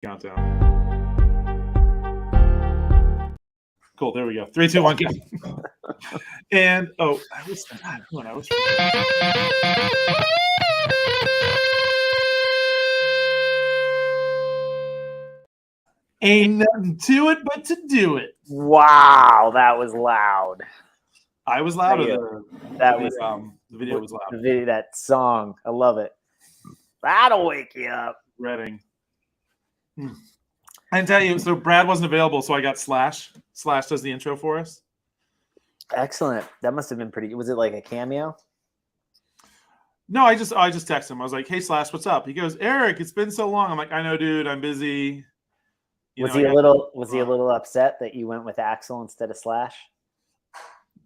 Countdown. Cool. There we go. 3, 2, 1, go. And I was. Ain't nothing to it but to do it. Wow, that was loud. I was louder. The video was loud. That song, I love it. That'll wake you up. Reading. I can tell you. So Brad wasn't available, so I got Slash. Slash does the intro for us. Excellent. That must have been pretty. Was it like a cameo? No, I just texted him. I was like, "Hey Slash, what's up?" He goes, "Eric, it's been so long." I'm like, "I know, dude. I'm busy." Was he a little upset that you went with Axel instead of Slash?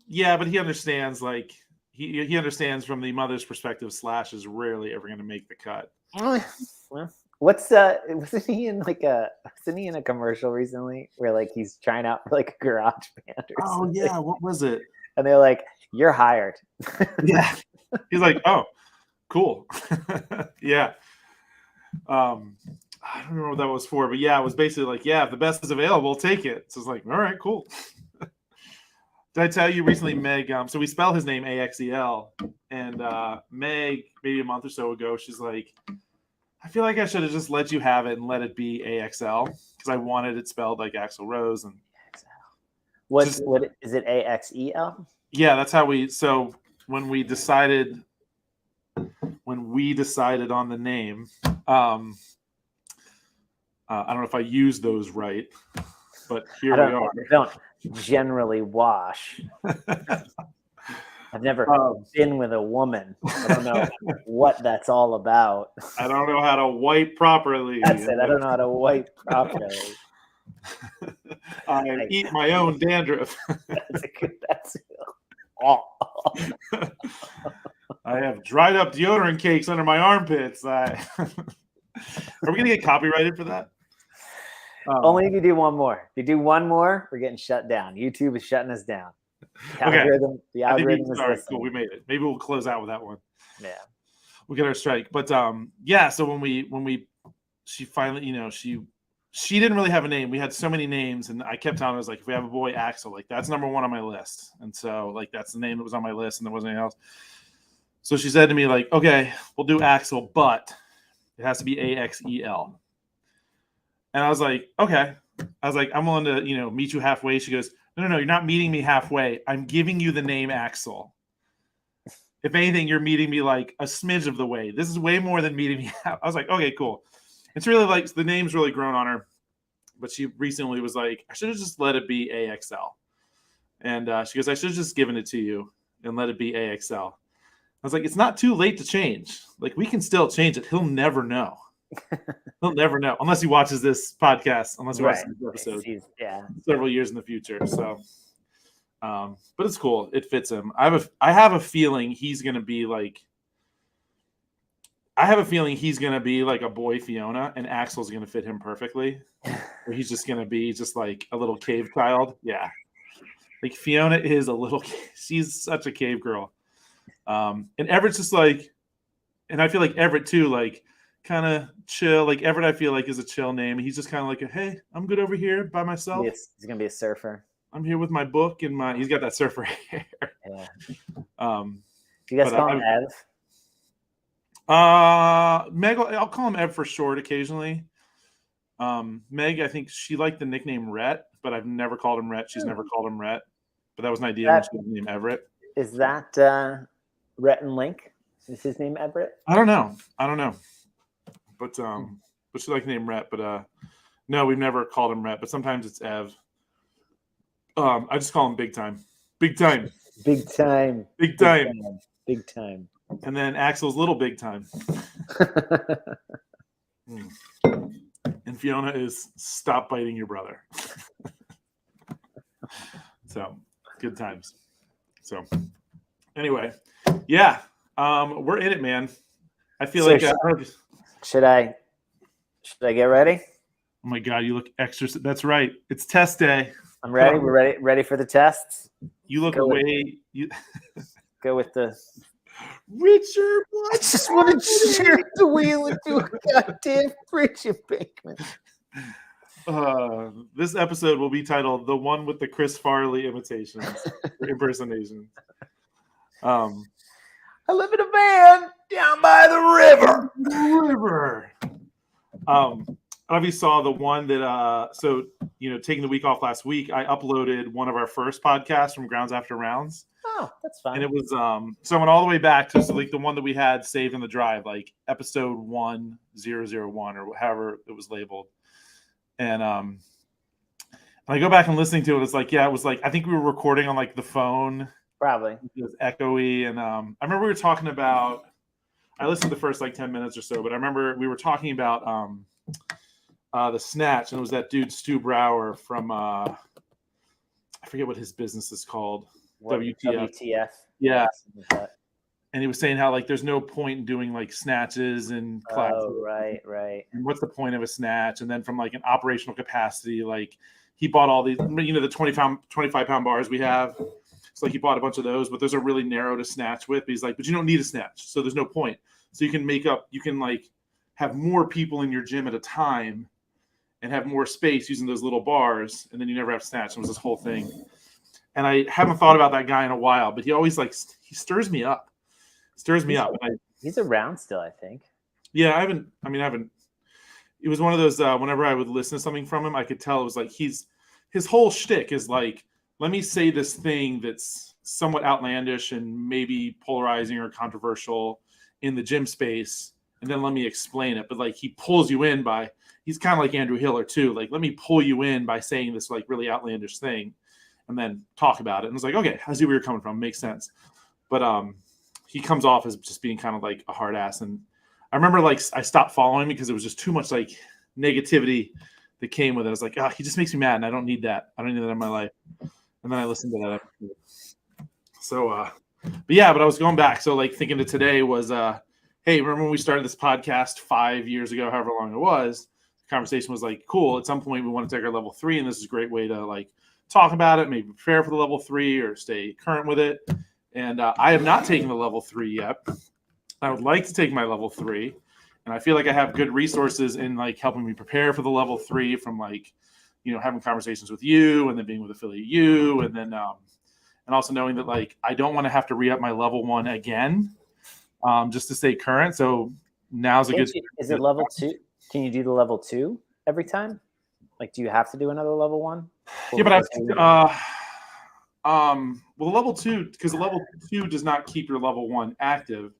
Yeah, but he understands. Like he understands from the mother's perspective. Slash is rarely ever going to make the cut. Wasn't he in a commercial recently where like he's trying out for like a garage band or something? Yeah, what was it? And they're like, "You're hired." Yeah. He's like, "Oh, cool." Yeah. I don't remember what that was for, but yeah, it was basically like, yeah, if the best is available, take it. So it's like, all right, cool. Did I tell you recently, Meg? So we spell his name Axel, and Meg, maybe a month or so ago, she's like, I feel like I should have just let you have it and let it be AXL because I wanted it spelled like Axl Rose. And what is it? AXEL? Yeah, that's how we. So when we decided on the name, I don't know if I used those right, but here we are. I don't generally wash. I've never been with a woman. I don't know what that's all about. I don't know how to wipe properly. That's it. I don't know how to wipe properly. I eat my own dandruff. That's I have dried up deodorant cakes under my armpits. Are we going to get copyrighted for that? Only if you do one more. If you do one more, we're getting shut down. YouTube is shutting us down. The algorithm is listening. Cool. We made it. Maybe we'll close out with that one. Yeah. We'll get our strike. But yeah, so when she finally, she didn't really have a name. We had so many names, and I kept telling her, I was like, if we have a boy, Axel, like that's number one on my list. And so like that's the name that was on my list, and there wasn't anything else. So she said to me, like, okay, we'll do Axel, but it has to be AXEL. And I was like, okay. I was like, I'm willing to, meet you halfway. She goes, no, you're not meeting me halfway. I'm giving you the name Axel. If anything, you're meeting me like a smidge of the way. This is way more than meeting me half. I was like, okay, cool. It's really like the name's really grown on her. But she recently was like, I should have just let it be AXL. And she goes, I should have just given it to you and let it be AXL. I was like, it's not too late to change. Like, we can still change it. He'll never know. He'll never know unless he watches this podcast, unless he watches this episode several years in the future. So, but it's cool. It fits him. I have a feeling he's going to be like a boy Fiona, and Axel's going to fit him perfectly. Or he's just going to be just like a little cave child. Yeah. Like Fiona is she's such a cave girl. And Everett's just like, and I feel like Everett too, like, kind of chill. Like Everett, I feel like is a chill name. He's just kind of like, hey, I'm good over here by myself. He's gonna be a surfer. I'm here with my book and he's got that surfer hair. Yeah. Do you guys call him Ev? Meg, I'll call him Ev for short occasionally. Meg, I think she liked the nickname Rhett, but I've never called him Rhett. She's never called him Rhett. But that was an idea when she was named Everett. Is that Rhett and Link? Is his name Everett? I don't know. But she liked the name Rhett, but no, we've never called him Rhett, but sometimes it's Ev. I just call him Big Time. Big Time. Big Time. Big Time. Big Time. And then Axel's Little Big Time. And Fiona is Stop Biting Your Brother. So, good times. So, anyway, yeah, we're in it, man. I feel like should I get ready? Oh my God, you look extra. That's right. It's test day. I'm ready. We're ready for the tests. You look Go with the Richard. I just want to share the wheel and do a goddamn bridge embankment. This episode will be titled "The One with the Chris Farley Imitations or Impersonations." I live in a van down by the river. I don't know if you saw the one that taking the week off last week, I uploaded one of our first podcasts from Grounds After Rounds. Oh, that's fun. And it was so I went all the way back to like the one that we had saved in the drive, like episode 1001 or however it was labeled. And I go back and listening to it, it's like, yeah, it was like I think we were recording on like the phone. Probably. It was echoey. And I remember we were talking about, I listened to the first like 10 minutes or so, but I remember we were talking about the Snatch, and it was that dude Stu Brower from I forget what his business is called. WTF. Yeah. And he was saying how like there's no point in doing like snatches and classes. Oh, right. And what's the point of a snatch? And then from like an operational capacity, like he bought all these, the 25-pound bars we have. It's like he bought a bunch of those, but those are really narrow to snatch with. But he's like, but you don't need a snatch, so there's no point. So you can like have more people in your gym at a time and have more space using those little bars, and then you never have to snatch. It was this whole thing. And I haven't thought about that guy in a while, but he always like he stirs me up. He's around still, I think. Yeah, I haven't. It was one of those. Whenever I would listen to something from him, I could tell it was like his whole shtick is like, let me say this thing that's somewhat outlandish and maybe polarizing or controversial in the gym space, and then let me explain it. But like he pulls you in by, he's kind of like Andrew Hiller too. Like, let me pull you in by saying this like really outlandish thing, and then talk about it. And it's like, okay, I see where you're coming from. Makes sense. But he comes off as just being kind of like a hard ass. And I remember like I stopped following because it was just too much like negativity that came with it. I was like, he just makes me mad, and I don't need that. I don't need that in my life. And then I listened to that episode. So, but I was going back. So like thinking to today was, hey, remember when we started this podcast 5 years ago, however long it was, the conversation was like, cool, at some point we want to take our level 3, and this is a great way to like talk about it, maybe prepare for the level 3 or stay current with it. And I have not taken the level 3 yet. I would like to take my level 3, and I feel like I have good resources in like helping me prepare for the level 3 from like, having conversations with you, and then being with Affiliate U, and then and also knowing that like I don't want to have to re-up my level 1 again, just to stay current. So now's a good. Is it level 2? Can you do the level 2 every time? Like, do you have to do another level 1? Yeah, but level 2, because the level 2 does not keep your level 1 active.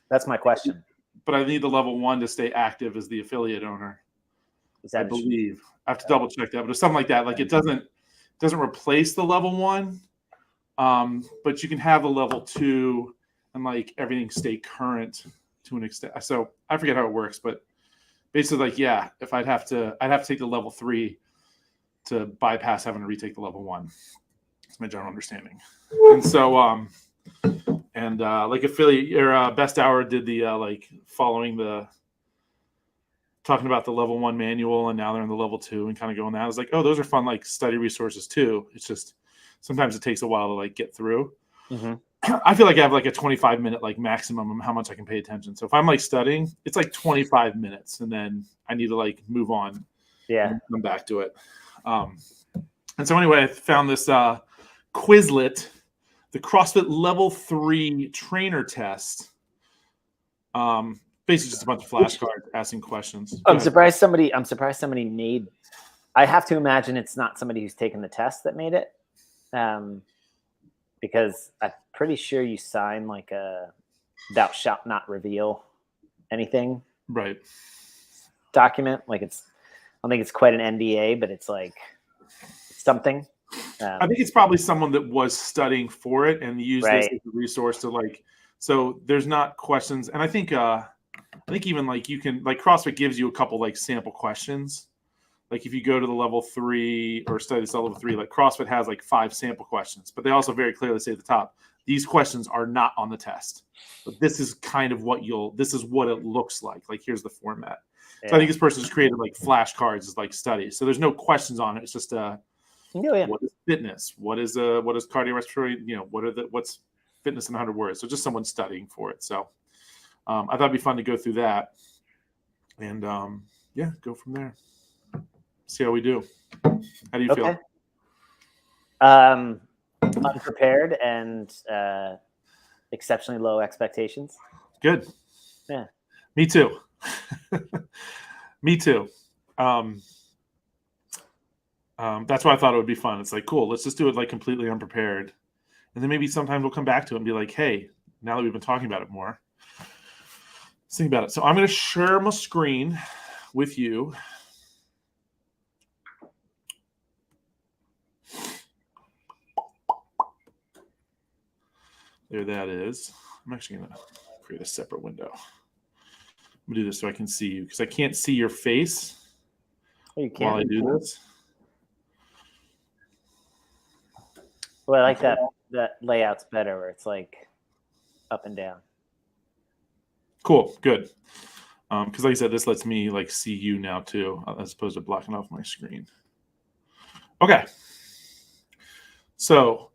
That's my question. But I need the level 1 to stay active as the affiliate owner. I believe. I have to double check that, but it's something like that. Like it doesn't replace the level 1, but you can have a level 2 and like everything stay current to an extent. So I forget how it works, but basically, like, yeah, if I'd have to take the level 3 to bypass having to retake the level 1. That's my general understanding. And so, like affiliate or Best Hour did the like following the talking about the level 1 manual, and now they're in the level 2 and kind of going that. I was like, oh, those are fun like study resources too. It's just sometimes it takes a while to like get through. Mm-hmm. I feel like I have like a 25-minute like maximum of how much I can pay attention. So if I'm like studying, it's like 25 minutes, and then I need to like move on. Yeah, and come back to it. And so anyway, I found this Quizlet, the CrossFit Level 3 trainer test. Basically just a bunch of flashcards asking questions. I'm surprised somebody made. I have to imagine it's not somebody who's taken the test that made it, because I'm pretty sure you sign like a "thou shalt not reveal anything" document. Like I don't think it's quite an NDA, but it's like something. I think it's probably someone that was studying for it and used this as a resource to like. So there's not questions, and I think even like you can like CrossFit gives you a couple like sample questions. Like if you go to the level 3 or study this level 3, like CrossFit has like 5 sample questions, but they also very clearly say at the top, these questions are not on the test. But this is kind of this is what it looks like. Like here's the format. Yeah. So I think this person has created like flashcards as like studies. So there's no questions on it. It's just what is fitness? What is cardiorespiratory? What's fitness in 100 words? So just someone studying for it. So I thought it'd be fun to go through that and go from there. See how we do. How do you feel? Unprepared and exceptionally low expectations. Good. Yeah. Me too. Me too. That's why I thought it would be fun. It's like, cool, let's just do it like completely unprepared. And then maybe sometimes we'll come back to it and be like, hey, now that we've been talking about it more, let's think about it. So I'm going to share my screen with you. There that is. I'm actually going to create a separate window. I'm going to do this so I can see you because I can't see your face while I do this. Well, I like that layout's better where it's like up and down. Cool, good. Because like I said, this lets me like see you now too, as opposed to blocking off my screen. Okay. So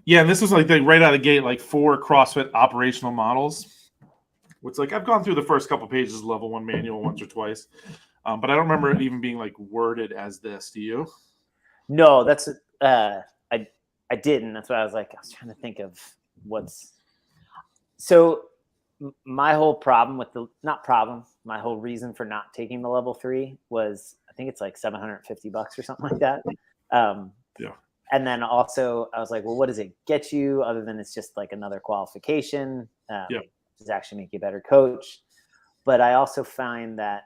yeah, and this was like right out of the gate, like 4 CrossFit operational models. Which like I've gone through the first couple pages of level 1 manual once or twice. But I don't remember it even being like worded as this. Do you? No, that's I didn't. That's why I was like, I was trying to think of what's. So my whole problem with my whole reason for not taking the level 3 was I think it's like $750 or something like that. Yeah. And then also I was like, well, what does it get you other than it's just like another qualification? Yeah. Does it actually make you a better coach? But I also find that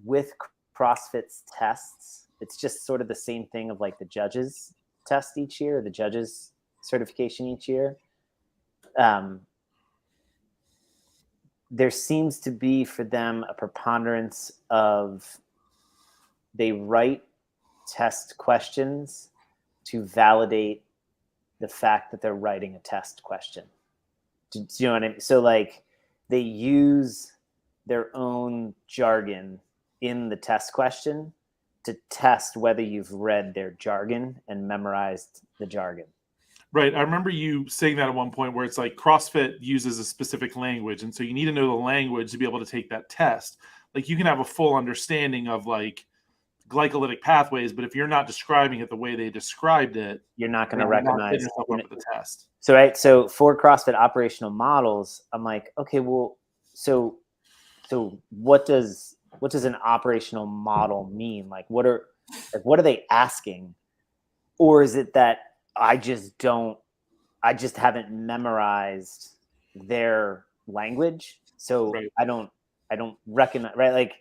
with CrossFit's tests, it's just sort of the same thing of like the judges test each year, the judges certification each year. There seems to be for them a preponderance of they write test questions to validate the fact that they're writing a test question. Do you know what I mean? So like they use their own jargon in the test question to test whether you've read their jargon and memorized the jargon. Right. I remember you saying that at one point where it's like CrossFit uses a specific language. And so you need to know the language to be able to take that test. Like you can have a full understanding of like glycolytic pathways, but if you're not describing it the way they described it, you're not going to recognize the test. So, right. So for CrossFit operational models, I'm like, okay, well, so what does an operational model mean? Like, what are they asking? Or is it that I just haven't memorized their language. So right. I don't recognize, right? Like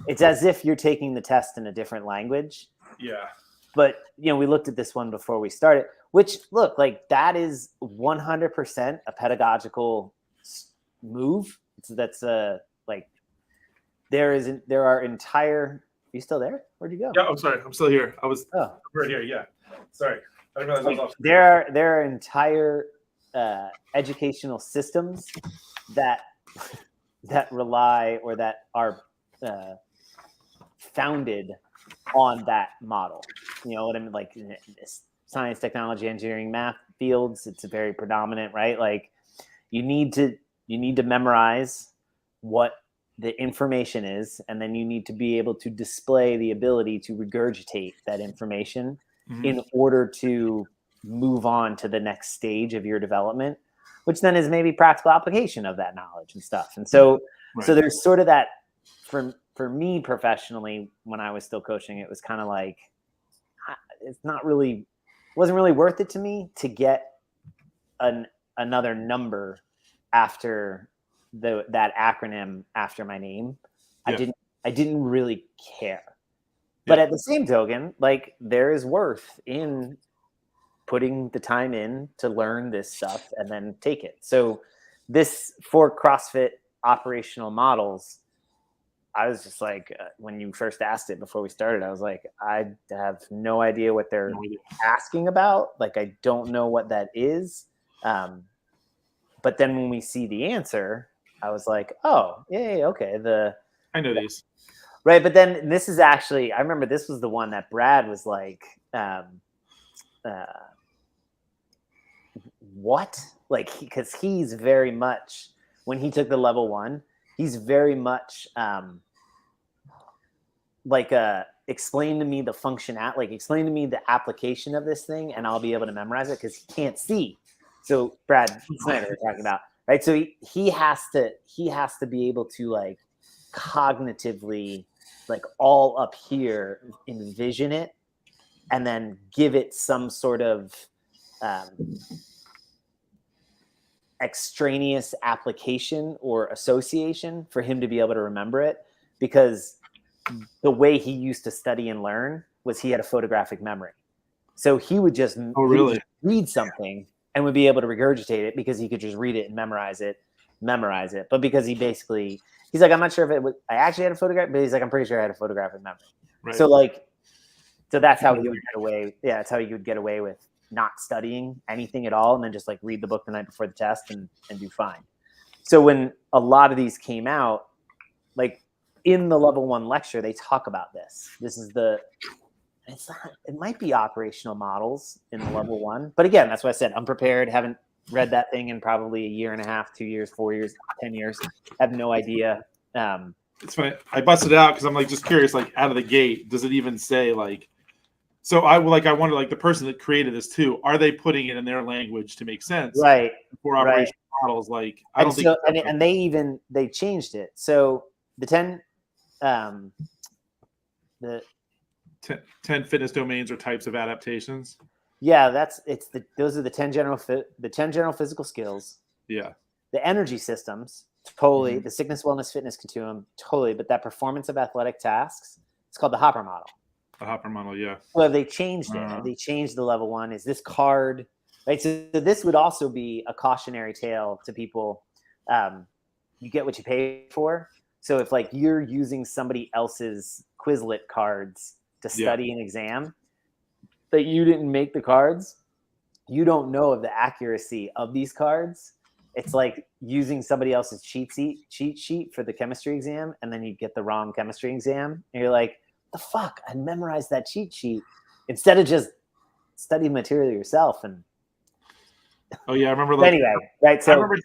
it's as if you're taking the test in a different language. Yeah. But, we looked at this one before we started, which look like that is 100% a pedagogical move. That's like there are entire. Are you still there? Where'd you go? Yeah, I'm sorry. I'm still here. I was right here. Yeah. Sorry. I didn't realize I was off. There are entire educational systems that rely or that are founded on that model. You know what I mean? Like science, technology, engineering, math fields, it's a very predominant, right? Like you need to memorize what the information is, and then you need to be able to display the ability to regurgitate that information in order to move on to the next stage of your development, which then is maybe practical application of that knowledge and stuff. And so, so there's sort of that for me professionally, when I was still coaching, it was kind of like, wasn't really worth it to me to get another number after that acronym after my name. Yeah. I didn't really care. But at the same token, like there is worth in putting the time in to learn this stuff and then take it. So this for CrossFit operational models, I was just like, when you first asked it before we started, I was like, I have no idea what they're asking about. Like, I don't know what that is. But then when we see the answer, I was like, oh, yeah, okay. I know these. Right. But then this is actually, I remember this was the one that Brad was like, what? Like, because he's very much, when he took the level 1, he's very much like explain to me the function explain to me the application of this thing, and I'll be able to memorize it, because he can't see. So Brad Snyder we're talking about, right? So he has to be able to like cognitively, like all up here, envision it, and then give it some sort of extraneous application or association for him to be able to remember it, because the way he used to study and learn was he had a photographic memory. So he would just, read something and would be able to regurgitate it because he could just read it and memorize it. But because he's like, I'm not sure if I actually had a photograph, but he's like, I'm pretty sure I had a photographic memory. Right. So that's how he would get away. Yeah, that's how he would get away with not studying anything at all, and then just like read the book the night before the test and do fine. So when a lot of these came out, like in the level 1 lecture, they talk about this. This is it might be operational models in the level 1, but again, that's why I said I'm prepared. Haven't read that thing in probably a year and a half, 2 years, 4 years, 10 years. Have no idea. It's funny. I busted it out because I'm like just curious, like out of the gate, does it even say like? So I wonder, like the person that created this too, are they putting it in their language to make sense? Right. For operational models, like I don't think. And they changed it. So the 10 fitness domains or types of adaptations. Yeah, those are the 10 general physical skills. Yeah. The energy systems, totally. The sickness, wellness, fitness continuum, totally. But that performance of athletic tasks, it's called the Hopper model. The Hopper model, yeah. Well, they changed it. They changed the level 1. Is this card, right? So this would also be a cautionary tale to people. You get what you pay for. So if like you're using somebody else's Quizlet cards to study an exam, but you didn't make the cards, you don't know of the accuracy of these cards. It's like using somebody else's cheat sheet for the chemistry exam, and then you get the wrong chemistry exam, and you're like, the fuck, I memorized that cheat sheet instead of just studying material yourself. And oh yeah, I remember. Anyway, right? So I remember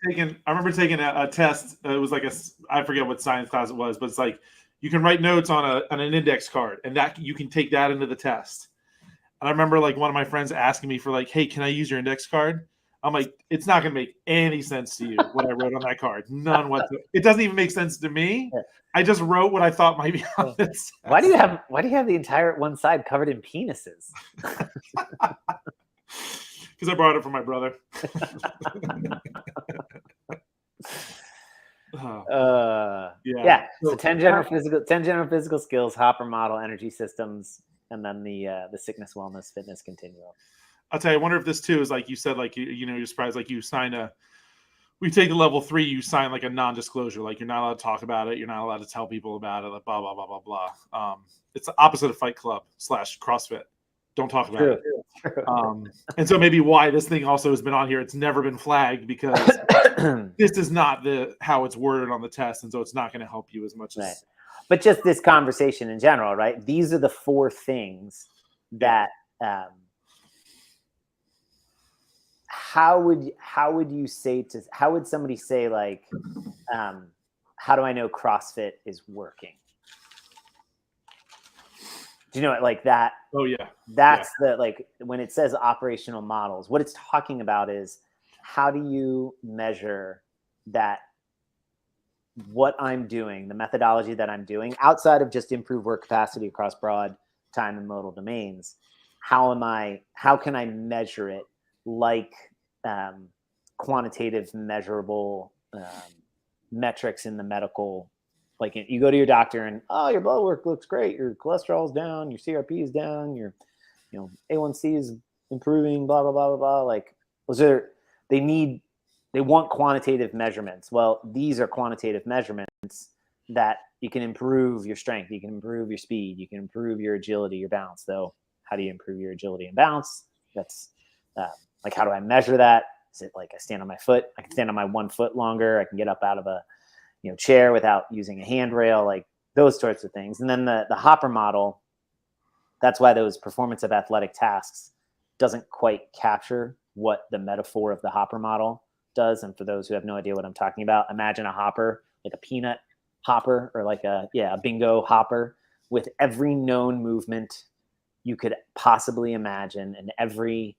taking a test. It was like I forget what science class it was, but it's like you can write notes on an index card, and that you can take that into the test. And I remember like one of my friends asking me for like, "Hey, can I use your index card?" I'm like, it's not going to make any sense to you what I wrote on that card. None whatsoever. It doesn't even make sense to me. I just wrote what I thought might be on this. Why do you have the entire one side covered in penises? Because I borrowed it from my brother. Yeah. So 10 general physical skills, Hopper model, energy systems, and then the sickness, wellness, fitness continuum. I'll tell you, I wonder if this too is like you said, like you're surprised, like you sign we take a level 3, you sign like a non-disclosure, like you're not allowed to talk about it, you're not allowed to tell people about it, like blah blah blah blah blah. It's the opposite of Fight Club / CrossFit. Don't talk about it. And so maybe why this thing also has been on here, it's never been flagged because this is not how it's worded on the test, and so it's not going to help you as much as. But just this conversation in general, right? These are the 4 things that. How would somebody say like, how do I know CrossFit is working? Do you know it like that? Oh yeah. That's the like when it says operational models, what it's talking about is how do you measure that what I'm doing, the methodology that I'm doing outside of just improve work capacity across broad time and modal domains. How can I measure it like quantitative measurable metrics in the medical, like you go to your doctor and your blood work looks great, your cholesterol's down, your CRP is down, your A1C is improving, blah blah blah blah blah. Like they want quantitative measurements. Well, these are quantitative measurements that you can improve your strength, you can improve your speed, you can improve your agility, your balance. Though, how do you improve your agility and balance? That's like, how do I measure that? Is it like I stand on my foot? I can stand on my 1 foot longer. I can get up out of a chair without using a handrail, like those sorts of things. And then the Hopper model, that's why those performance of athletic tasks doesn't quite capture what the metaphor of the Hopper model does. And for those who have no idea what I'm talking about, imagine a hopper, like a peanut hopper, or like a bingo hopper, with every known movement you could possibly imagine, and every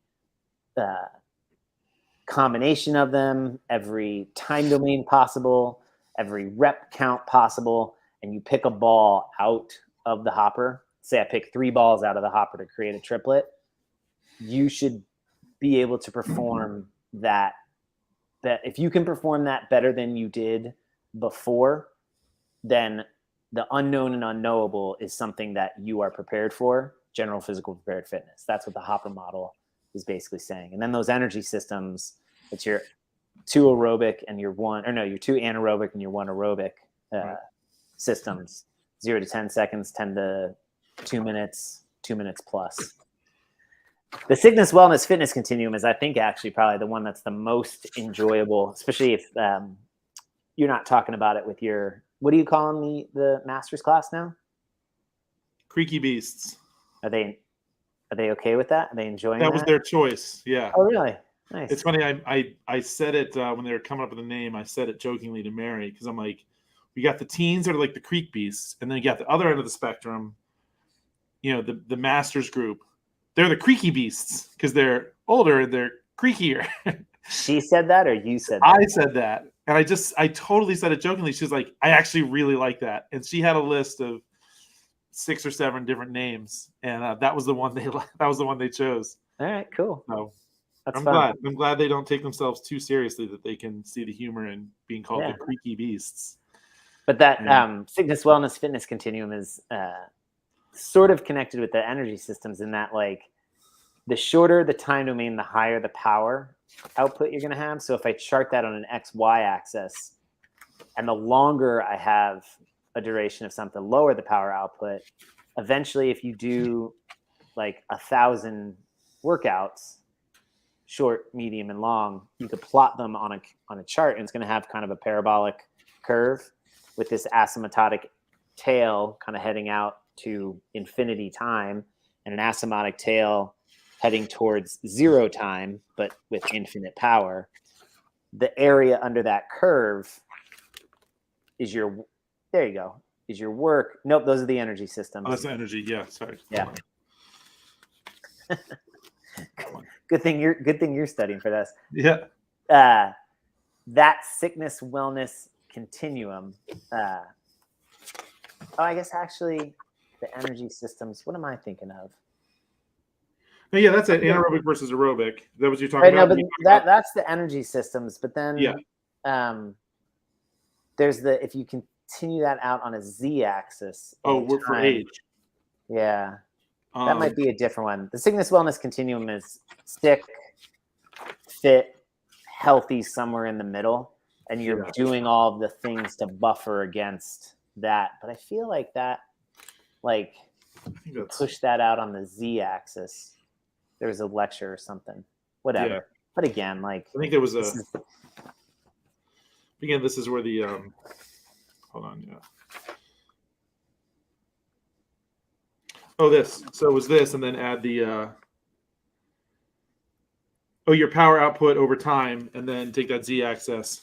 combination of them, every time domain possible, every rep count possible, and you pick a ball out of the hopper. Say I pick 3 balls out of the hopper to create a triplet. You should be able to perform that. That if you can perform that better than you did before, then the unknown and unknowable is something that you are prepared for. General physical prepared fitness. That's what the hopper model is basically saying. And then those energy systems, it's your 2 aerobic and your 2 anaerobic and your 1 aerobic systems, 0 to 10 seconds, 10 to 2 minutes, 2 minutes plus. The sickness, wellness, fitness continuum is, I think, actually probably the one that's the most enjoyable, especially if you're not talking about it with your, what do you call them, the master's class now? Creaky beasts. Are they okay with that? Are they enjoying that? That was their choice. Yeah. Oh, really? Nice. It's funny. I said it when they were coming up with the name. I said it jokingly to Mary because I'm like, we got the teens that are like the creek beasts, and then you got the other end of the spectrum. You know, the masters group. They're the creaky beasts because they're older and they're creakier. She said that, or you said that? I said that, and I totally said it jokingly. She's like, I actually really like that, and she had a list of 6 or 7 different names, and that was the one they chose. All right, cool. So That's I'm fun. glad. I'm glad they don't take themselves too seriously. That they can see the humor in being called the creaky beasts. But that sickness, wellness, fitness continuum is sort of connected with the energy systems in that, like, the shorter the time domain, the higher the power output you're going to have. So if I chart that on an XY axis, and the longer I have a duration of something, lower the power output. Eventually, if you do like 1,000 workouts, short, medium, and long, you could plot them on a chart, and it's going to have kind of a parabolic curve with this asymptotic tail kind of heading out to infinity time, and an asymptotic tail heading towards 0 time, but with infinite power. The area under that curve is your, there you go, is your work. Nope, those are the energy systems. Oh, that's the energy. Yeah, sorry. Yeah. Good thing you're studying for this. Yeah. That sickness wellness continuum. I guess actually the energy systems. What am I thinking of? No, yeah, that's it. Anaerobic versus aerobic. Is that what you're talking about? No, but that's the energy systems. But then, there's the, if you continue that out on a z-axis. Oh, we're for age. Yeah, that might be a different one. The sickness wellness continuum is sick, fit, healthy, somewhere in the middle, and you're doing all of the things to buffer against that. But I feel like that, like, push that out on the z-axis. There was a lecture or something, whatever. Yeah. But again, like, I think there was again, this is where the hold on, oh, this. So it was this, and then add the your power output over time, and then take that z-axis.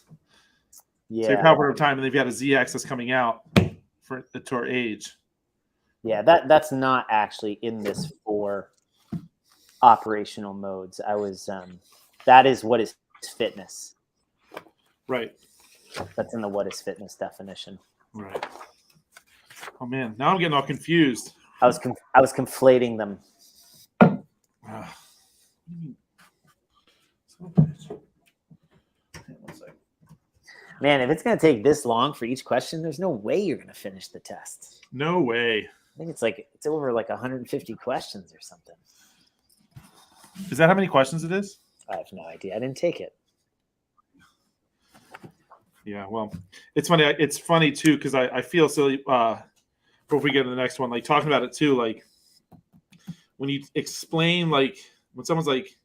Yeah. So your power over time, and then you've got a z-axis coming out for the tour age. Yeah, that's not actually in this 4 operational modes. I was that is what is fitness. Right. That's in the what is fitness definition. Right. Oh man, now I'm getting all confused. I was conflating them. Man, if it's going to take this long for each question, there's no way you're going to finish the test. No way. I think it's over like 150 questions or something. Is that how many questions it is? I have no idea. I didn't take it. Yeah, well, it's funny. It's funny too because I feel silly. Before we get to the next one, like talking about it too, like when you explain, like when someone's like,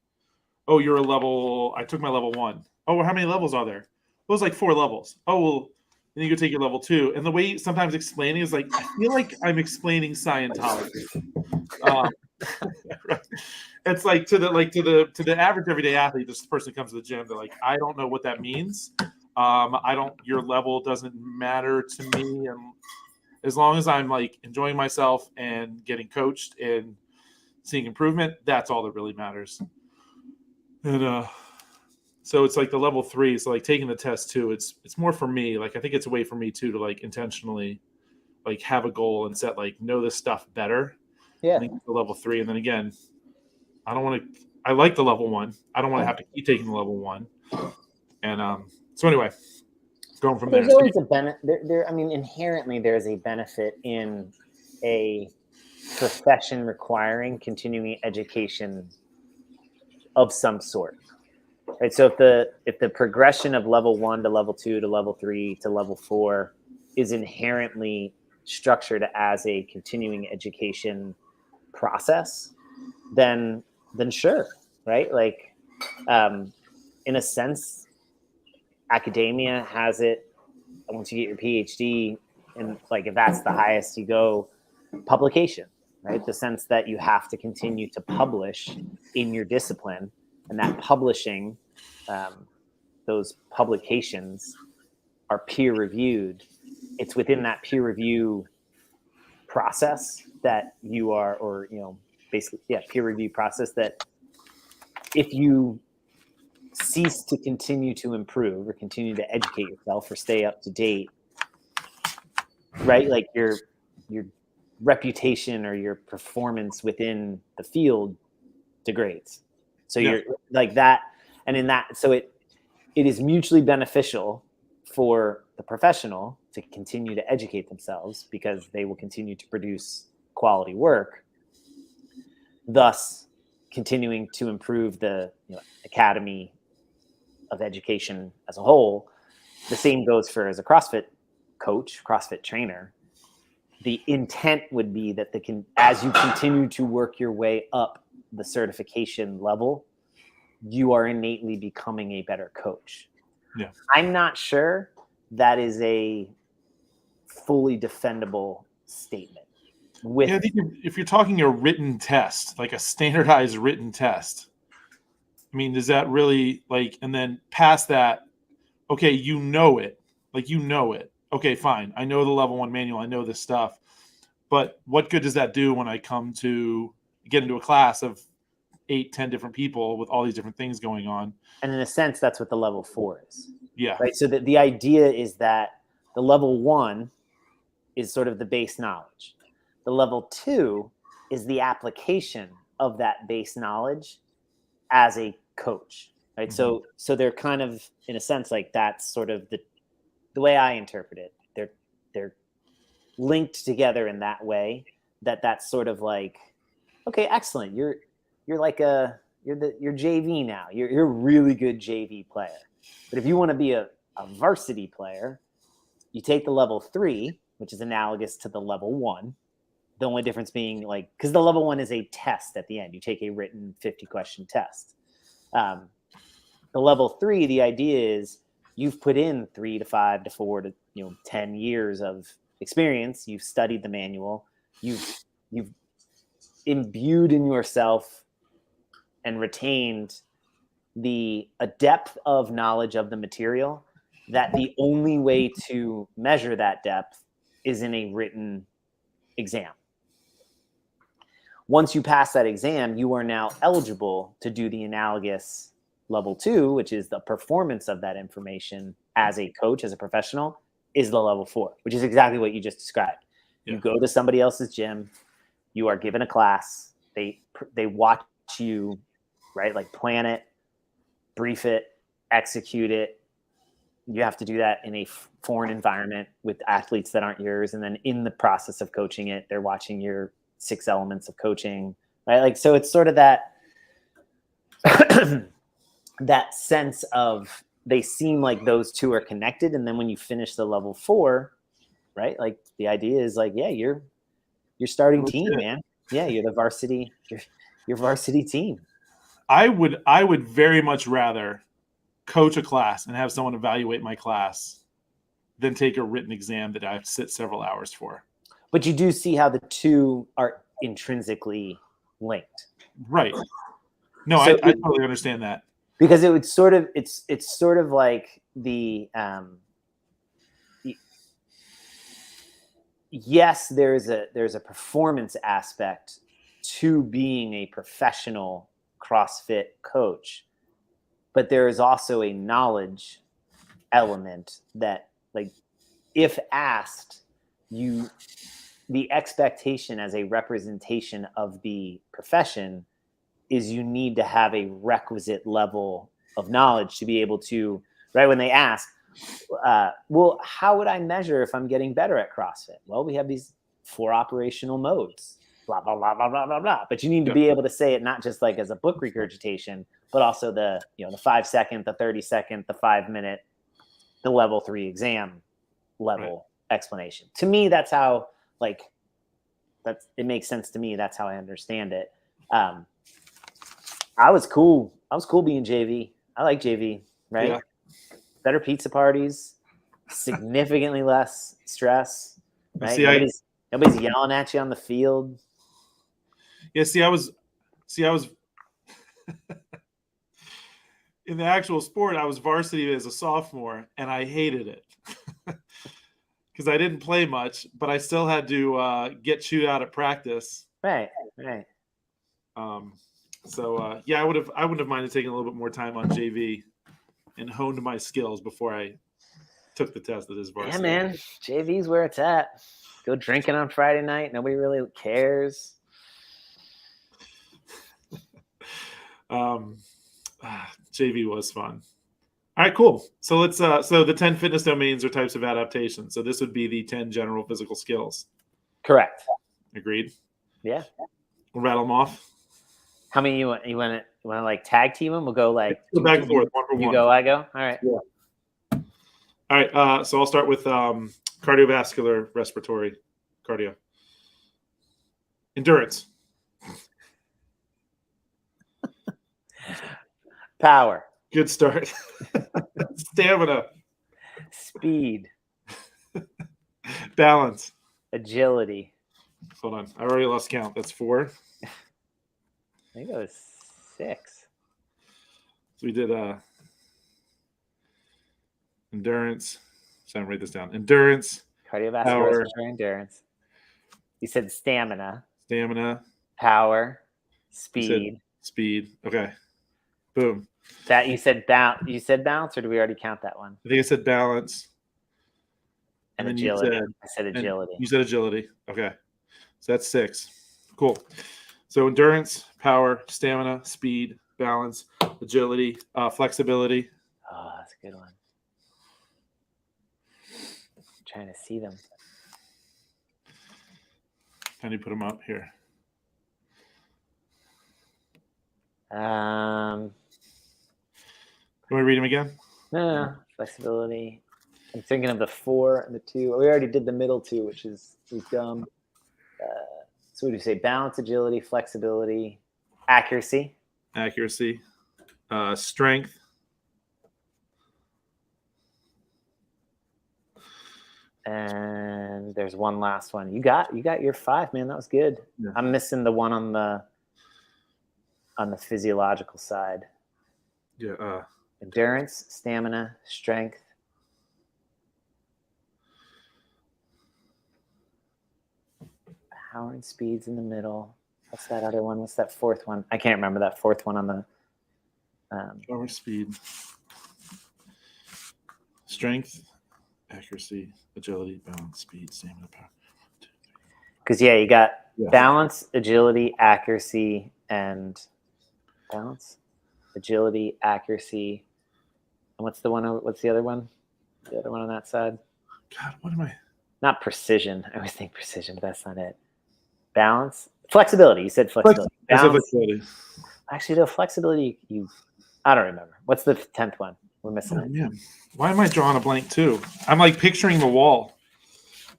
"Oh, you're a level. I took my level 1. Oh, well, how many levels are there? Well, it's like 4 levels. Oh, well, then you go take your level 2. And the way sometimes explaining is like, I feel like I'm explaining Scientology. It's like to the average everyday athlete, this person comes to the gym, they're like, I don't know what that means. Your level doesn't matter to me, As long as I'm like enjoying myself and getting coached and seeing improvement, that's all that really matters. And so it's like the level 3. So like taking the test too, it's more for me. Like I think it's a way for me too to like intentionally like have a goal and set like know this stuff better. Yeah. I think it's the level 3. And then again, I like the level 1. I don't want to have to keep taking the level 1. And so anyway, going from there. There's always a benefit. I mean, inherently, there's a benefit in a profession requiring continuing education of some sort. Right. So if the progression of level 1 to level 2 to level 3 to level 4 is inherently structured as a continuing education process, then sure, right? Like, in a sense, academia has it. Once you get your PhD, and like if that's the highest you go, publication, right? The sense that you have to continue to publish in your discipline, and that publishing, those publications are peer reviewed. It's within that peer review process that you are, or basically, peer review process that if you cease to continue to improve or continue to educate yourself or stay up to date, right? Like your reputation or your performance within the field degrades. So you're like that. And in that, so it is mutually beneficial for the professional to continue to educate themselves because they will continue to produce quality work, thus continuing to improve the academy of education as a whole. The same goes for as a CrossFit coach, CrossFit trainer. The intent would be that as you continue to work your way up the certification level, you are innately becoming a better coach. Yeah. I'm not sure that is a fully defendable statement. I think if you're talking a written test, like a standardized written test, I mean, does that really and then past that, okay, it. Okay, fine. I know the level 1 manual. I know this stuff. But what good does that do when I come to get into a class of 8-10 different people with all these different things going on? And in a sense, that's what the level 4 is. Yeah. Right. So the idea is that the level 1 is sort of the base knowledge. The level 2 is the application of that base knowledge as a coach. Right. Mm-hmm. So they're kind of, in a sense, like that's sort of the way I interpret it. They're linked together in that way that's sort of like, okay, excellent. You're JV now. You're a really good JV player. But if you want to be a varsity player, you take the level 3, which is analogous to the level 1. The only difference being because the level 1 is a test at the end. You take a written 50-question test. The level 3, the idea is you've put in 3 to 5 to 4 to 10 years of experience. You've studied the manual. You've imbued in yourself and retained a depth of knowledge of the material that the only way to measure that depth is in a written exam. Once you pass that exam, you are now eligible to do the analogous level 2, which is the performance of that information as a coach, as a professional, is the level 4, which is exactly what you just described. Yeah. You go to somebody else's gym, you are given a class, they watch you, right? Like plan it, brief it, execute it. You have to do that in a foreign environment with athletes that aren't yours. And then in the process of coaching it, they're watching your 6 elements of coaching, right? So it's sort of that, that sense of they seem like those two are connected. And then when you finish the level 4, right? Like the idea is you're starting team, man. Yeah. You're the varsity, your varsity team. I would very much rather coach a class and have someone evaluate my class than take a written exam that I have to sit several hours for. But you do see how the two are intrinsically linked. Right. No, I totally understand that. Because it would sort of, it's sort of like the yes, there's a performance aspect to being a professional CrossFit coach, but there is also a knowledge element that, like, if asked, the expectation as a representation of the profession is you need to have a requisite level of knowledge to be able to, right? When they ask, well, how would I measure if I'm getting better at CrossFit? Well, we have these 4 operational modes, blah, blah, blah, blah, blah, blah, blah. But you need to be able to say it not just like as a book regurgitation, but also the 5 second, the 30 second, the 5 minute, the level 3 exam level explanation. To me, that's how, like, it makes sense to me. That's how I understand it. I was cool being JV. I like JV, right? Yeah. Better pizza parties, significantly less stress, right? See, nobody's yelling at you on the field. Yeah, I was in the actual sport, I was varsity as a sophomore, and I hated it because I didn't play much, but I still had to get chewed out at practice. Right. So yeah, I wouldn't have minded taking a little bit more time on JV and honed my skills before I took the test that is varsity. Yeah, man, JV's where it's at. Go drinking on Friday night. Nobody really cares. JV was fun. All right, cool. So let's so the 10 fitness domains are types of adaptation. So this would be the 10 general physical skills. Correct. Agreed. Yeah. We'll rattle them off. How many you want to like tag team them? We'll go like go back and forth, one for you one. go, I go. All right. Yeah. All right. So I'll start with cardiovascular respiratory cardio. Endurance. Power. Good start. Stamina. Speed. Balance. Agility. Hold on. I already lost count. That's 4. I think it was 6. So we did endurance. So I'm write this down. Endurance. Cardiovascular respiratory endurance. You said stamina. Stamina. Power. Speed. Speed. Okay. Boom. That you said balance, or did we already count that one? I think I said balance. And agility. I said agility. You said agility. Okay. So that's 6. Cool. So endurance, power, stamina, speed, balance, agility, flexibility. Oh, that's a good one. I'm trying to see them. How do you put them up here? You want to read them again? No. Flexibility. I'm thinking of the 4 and the 2. We already did the middle 2, which is dumb. So what do you say? Balance, agility, flexibility, accuracy. Accuracy. Strength. And there's one last one. You got your 5, man. That was good. Yeah. I'm missing the one on the physiological side. Yeah. Endurance, stamina, strength. Power and speed's in the middle. What's that other one? What's that 4th one? I can't remember that 4th one on the power, speed, strength, accuracy, agility, balance, speed, stamina, power. Because you got balance, agility, accuracy, and balance, agility, accuracy. And what's the other one? The other one on that side? God, what am I? Not precision. I always think precision, but that's not it. Balance, flexibility. You said flexibility. Flexibility. Actually, the flexibility. I don't remember. What's the 10th one? We're missing it. Yeah. Why am I drawing a blank too? I'm like picturing the wall.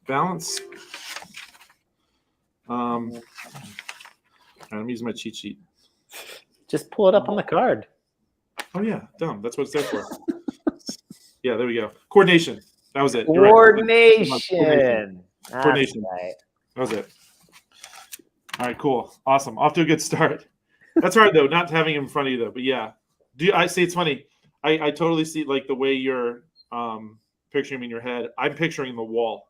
Balance. I'm using my cheat sheet. Just pull it up on the card. Oh yeah, dumb. That's what it's there for. Yeah, there we go. Coordination. That was it. Coordination. Coordination. Right. That was it. All right, cool. Awesome. Off to a good start. That's hard though, not having him in front of you though. But yeah. I say it's funny. I totally see like the way you're picturing him in your head. I'm picturing the wall.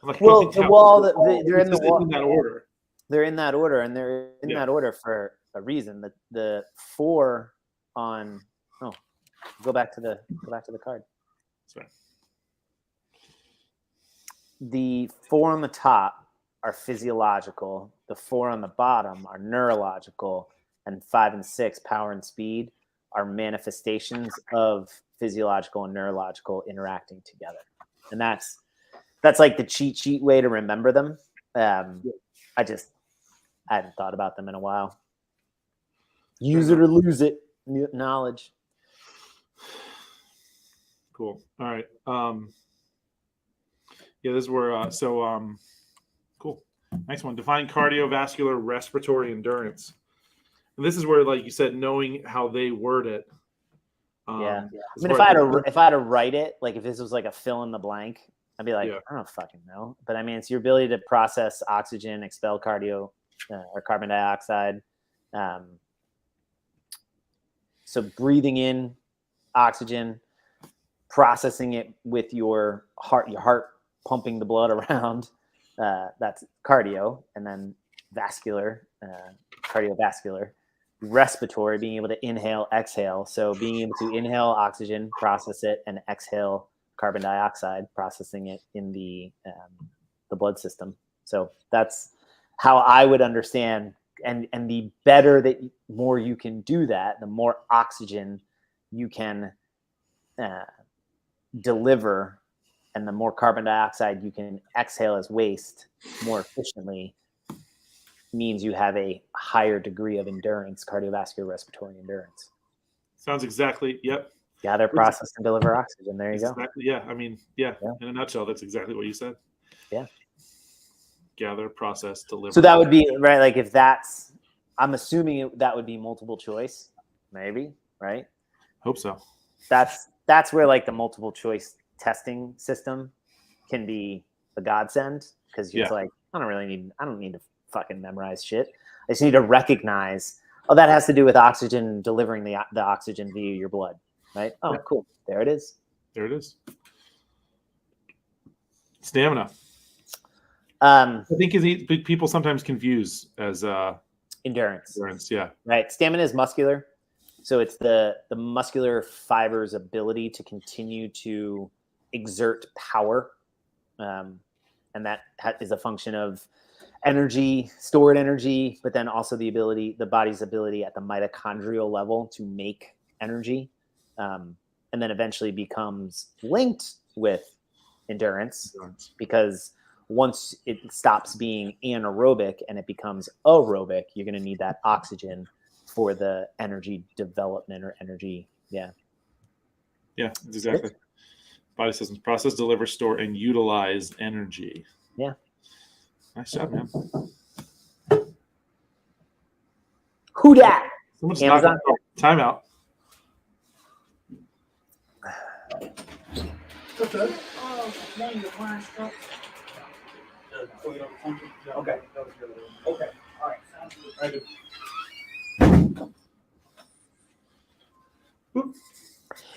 Like, Well, the wall they're in the just wall. in that order. They're in that order, and they're in Yeah. that order for a reason. The 4 on go back to the card. Sorry. The 4 on the top are physiological. The 4 on the bottom are neurological, and 5 and 6, power and speed, are manifestations of physiological and neurological interacting together. And that's like the cheat sheet way to remember them. I hadn't thought about them in a while. Use it or lose it. Knowledge. Cool. All right. Yeah, this is where cool. Next one. Define cardiovascular respiratory endurance. And this is where, like you said, knowing how they word it. I mean, if I had to write it, like if this was like a fill in the blank, I'd be like, I don't fucking know. But I mean, it's your ability to process oxygen, expel or carbon dioxide. So breathing in oxygen, processing it with your heart pumping the blood around. That's cardio. And then vascular, cardiovascular. Respiratory, being able to inhale, exhale. So being able to inhale oxygen, process it, and exhale carbon dioxide, processing it in the blood system. So that's how I would understand. And the better more you can do that, the more oxygen you can deliver, and the more carbon dioxide you can exhale as waste more efficiently, means you have a higher degree of endurance, cardiovascular respiratory endurance. Sounds exactly. Yep. Gather, process, and deliver oxygen. There you go. Yeah. I mean, yeah. In a nutshell, that's exactly what you said. Yeah. Gather, process, deliver. So that would be right. Like if that's, I'm assuming that would be multiple choice, maybe, right? Hope so. That's where like the multiple choice testing system can be a godsend, because it's like, I don't need to fucking memorize shit. I just need to recognize, that has to do with oxygen, delivering the oxygen via your blood, right? Oh, cool. There it is. There it is. Stamina. I think people sometimes confuse as endurance. Yeah. Right. Stamina is muscular. So it's the muscular fiber's ability to continue to exert power. And that is a function of energy, stored energy, but then also the body's ability at the mitochondrial level to make energy. And then eventually becomes linked with endurance, because once it stops being anaerobic and it becomes aerobic, you're going to need that oxygen for the energy development or energy. Yeah. Yeah, exactly. Body systems: process, deliver, store, and utilize energy. Yeah. Nice job, man. Who dat? Someone's Amazon. Timeout. Okay. Okay. Okay. All right. Sounds good.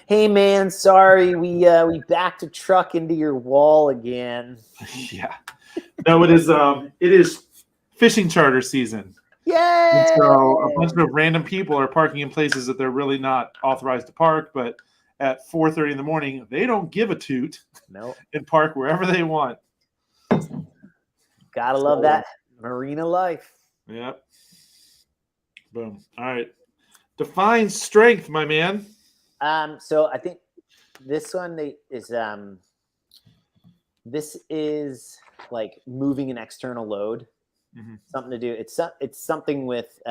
Hey man, sorry, we backed a truck into your wall again. Yeah. No, it is fishing charter season. Yay! And so a bunch of random people are parking in places that they're really not authorized to park, but at 4:30 in the morning, they don't give a toot. Nope. And park wherever they want. Gotta love that marina life. Yep. Boom. All right. Define strength, my man. So I think this one this is like moving an external load. Mm-hmm. Something to do. It's something with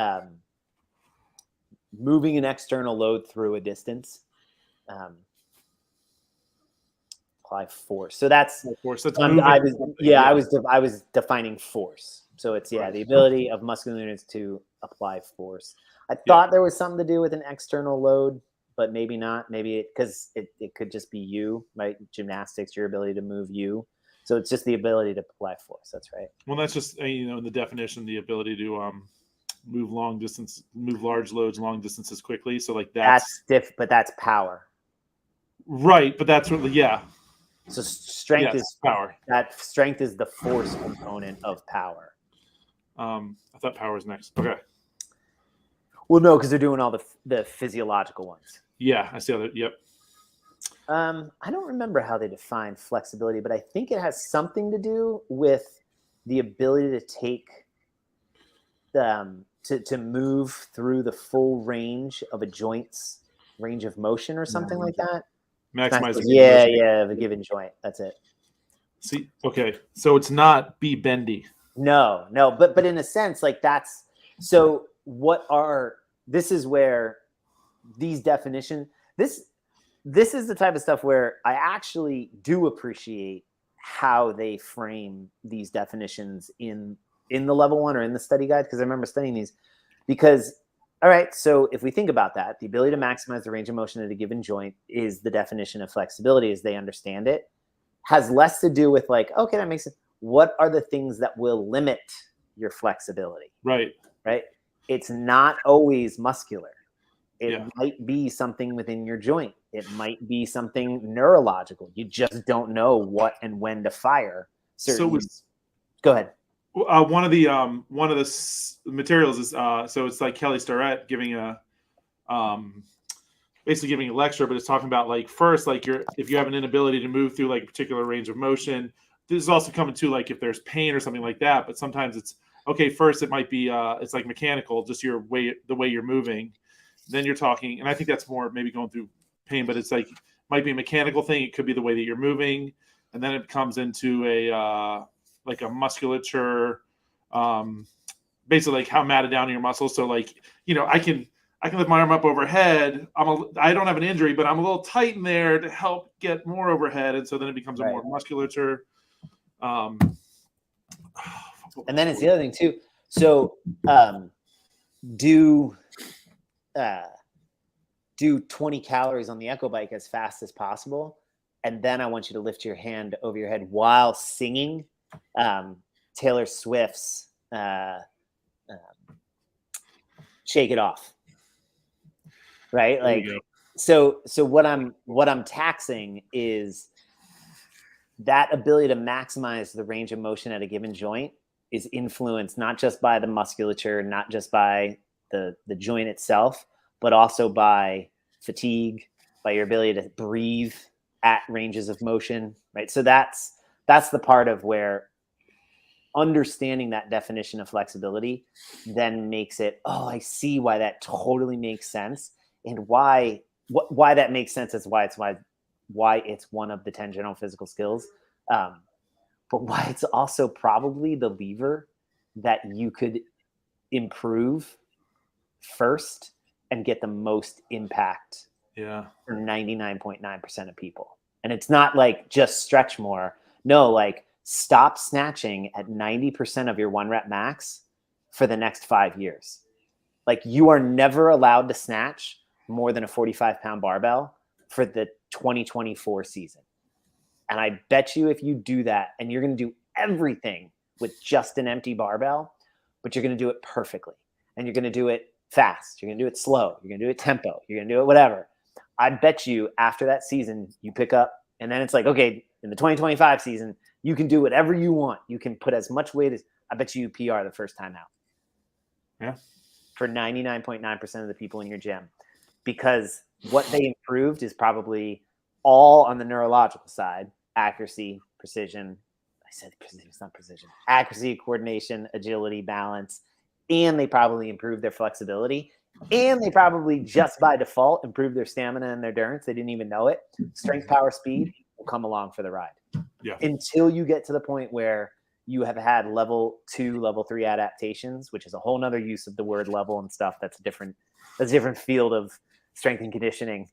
moving an external load through a distance. Apply force. So that's force. That's I was defining force. So it's the ability of muscular units to apply force. I thought there was something to do with an external load, but maybe not. Maybe because it could just be you, right? Gymnastics, your ability to move you. So it's just the ability to apply force. That's right. Well, that's just in the definition, the ability to move large loads long distances quickly. So like but that's power. Right, but that's really So strength Yes, is power. that strength is the force component of power. I thought power was next. Okay. Well, no, because they're doing all the physiological ones. Yeah, I see how that. Yep. I don't remember how they define flexibility, but I think it has something to do with the ability to take to move through the full range of a joint's range of motion or something like that. Maximize. Yeah, the given joint. That's it. See, okay, so it's not be bendy. No, but in a sense, like that's so. This is where these definitions. This is the type of stuff where I actually do appreciate how they frame these definitions in the level 1 or in the study guide, because I remember studying these. Because, all right, so if we think about that, the ability to maximize the range of motion at a given joint is the definition of flexibility as they understand it. Has less to do with like, okay, that makes sense. What are the things that will limit your flexibility? Right. It's not always muscular. It Yeah. might be something within your joint. It might be something neurological. You just don't know what and when to fire. Go ahead. One of the materials is so it's like Kelly Starrett giving basically giving a lecture, but it's talking about like first, like if you have an inability to move through like a particular range of motion. This is also coming to like if there's pain or something like that. But sometimes it's okay. First, it might be it's like mechanical, just the way you're moving. Then you're talking, and I think that's more maybe going through pain, but it's like might be a mechanical thing. It could be the way that you're moving, and then it comes into a like a musculature, basically like how matted down your muscles. So like I can lift my arm up overhead. I don't have an injury, but I'm a little tight in there to help get more overhead, and so then it becomes a more musculature. And then it's the other thing too. So do 20 calories on the Echo Bike as fast as possible, and then I want you to lift your hand over your head while singing Taylor Swift's "Shake It Off." Right, like so what I'm taxing is that ability to maximize the range of motion at a given joint is influenced not just by the musculature, not just by the joint itself, but also by fatigue, by your ability to breathe at ranges of motion, right? So that's the part of where understanding that definition of flexibility then makes it, oh, I see why that totally makes sense, and why that makes sense is why it's one of the 10 general physical skills, but why it's also probably the lever that you could improve first and get the most impact for 99.9% of people. And it's not like just stretch more. No, like stop snatching at 90% of your 1 rep max for the next 5 years. Like you are never allowed to snatch more than a 45-pound barbell for the 2024 season. And I bet you if you do that, and you're going to do everything with just an empty barbell, but you're going to do it perfectly. And you're going to do it fast. You're going to do it slow. You're going to do it tempo. You're going to do it whatever. I bet you after that season, you pick up, and then it's like, okay, in the 2025 season, you can do whatever you want. You can put as much weight as, I bet you PR the first time out. Yeah. For 99.9% of the people in your gym. Because what they improved is probably all on the neurological side: accuracy, precision. I said precision, it's not precision. Accuracy, coordination, agility, balance. And they probably improved their flexibility. And they probably just by default improved their stamina and their endurance. They didn't even know it. Strength, power, speed will come along for the ride. Yeah. Until you get to the point where you have had level 2, level 3 adaptations, which is a whole nother use of the word level and stuff. That's a different field of strength and conditioning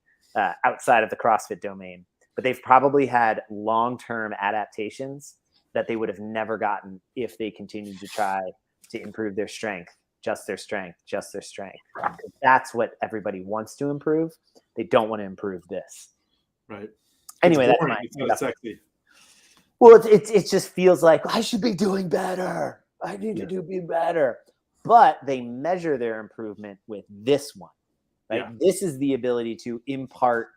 outside of the CrossFit domain. But they've probably had long-term adaptations that they would have never gotten if they continued to try to improve their strength, just their strength. That's what everybody wants to improve. Be want to improve this. Right. Anyway, it's not sexy. Well, it just feels like I should be doing better. I need to be better. But they measure their improvement with this one, right? Yeah. This is the ability to impart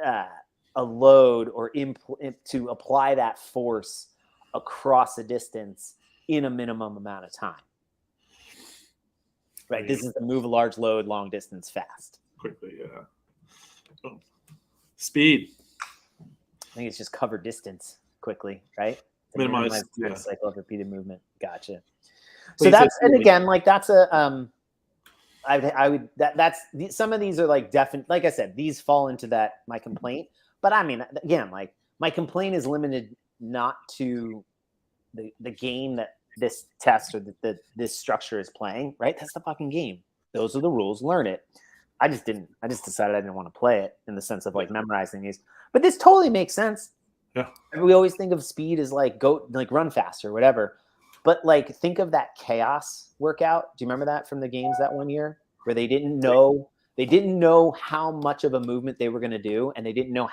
a load or to apply that force across a distance in a minimum amount of time. Right. This is to move a large load, long distance, fast. Quickly, yeah. Oh. Speed. I think it's just cover distance quickly, right? To Minimize the cycle of repeated movement. Gotcha. But So that's, and again, like that's a I would that's some of these are like definite. Like I said, these fall into that my complaint. But I mean, again, like my complaint is limited not to the game that this test or this structure is playing, right? That's the fucking game. Those are the rules. Learn it. I just decided I didn't want to play it in the sense of like memorizing these. But this totally makes sense. Yeah. We always think of speed as like run faster, whatever. But like think of that chaos workout. Do you remember that from the games that one year where they didn't know how much of a movement they were going to do, and they didn't know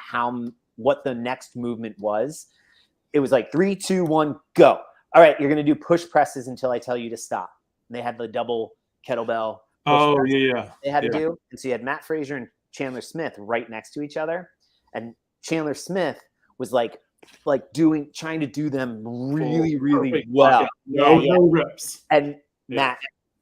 what the next movement was. It was like 3, 2, 1, go. All right, you're going to do push presses until I tell you to stop. And they had the double kettlebell. Oh, yeah. They had to do. And so you had Matt Frazier and Chandler Smith right next to each other. And Chandler Smith was trying to do them really, really well. No reps. And Matt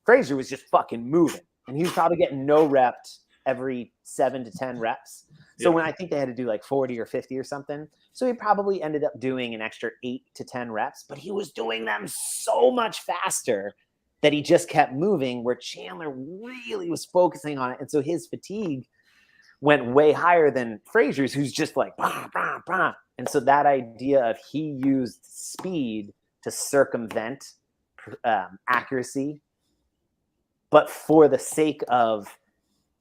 Frazier was just fucking moving. And he was probably getting no reps every 7 to 10 reps. So when I think they had to do like 40 or 50 or something. So he probably ended up doing an extra 8 to 10 reps, but he was doing them so much faster that he just kept moving, where Chandler really was focusing on it. And so his fatigue went way higher than Frazier's, who's just like, bah, bah, bah. And so that idea of he used speed to circumvent accuracy, but for the sake of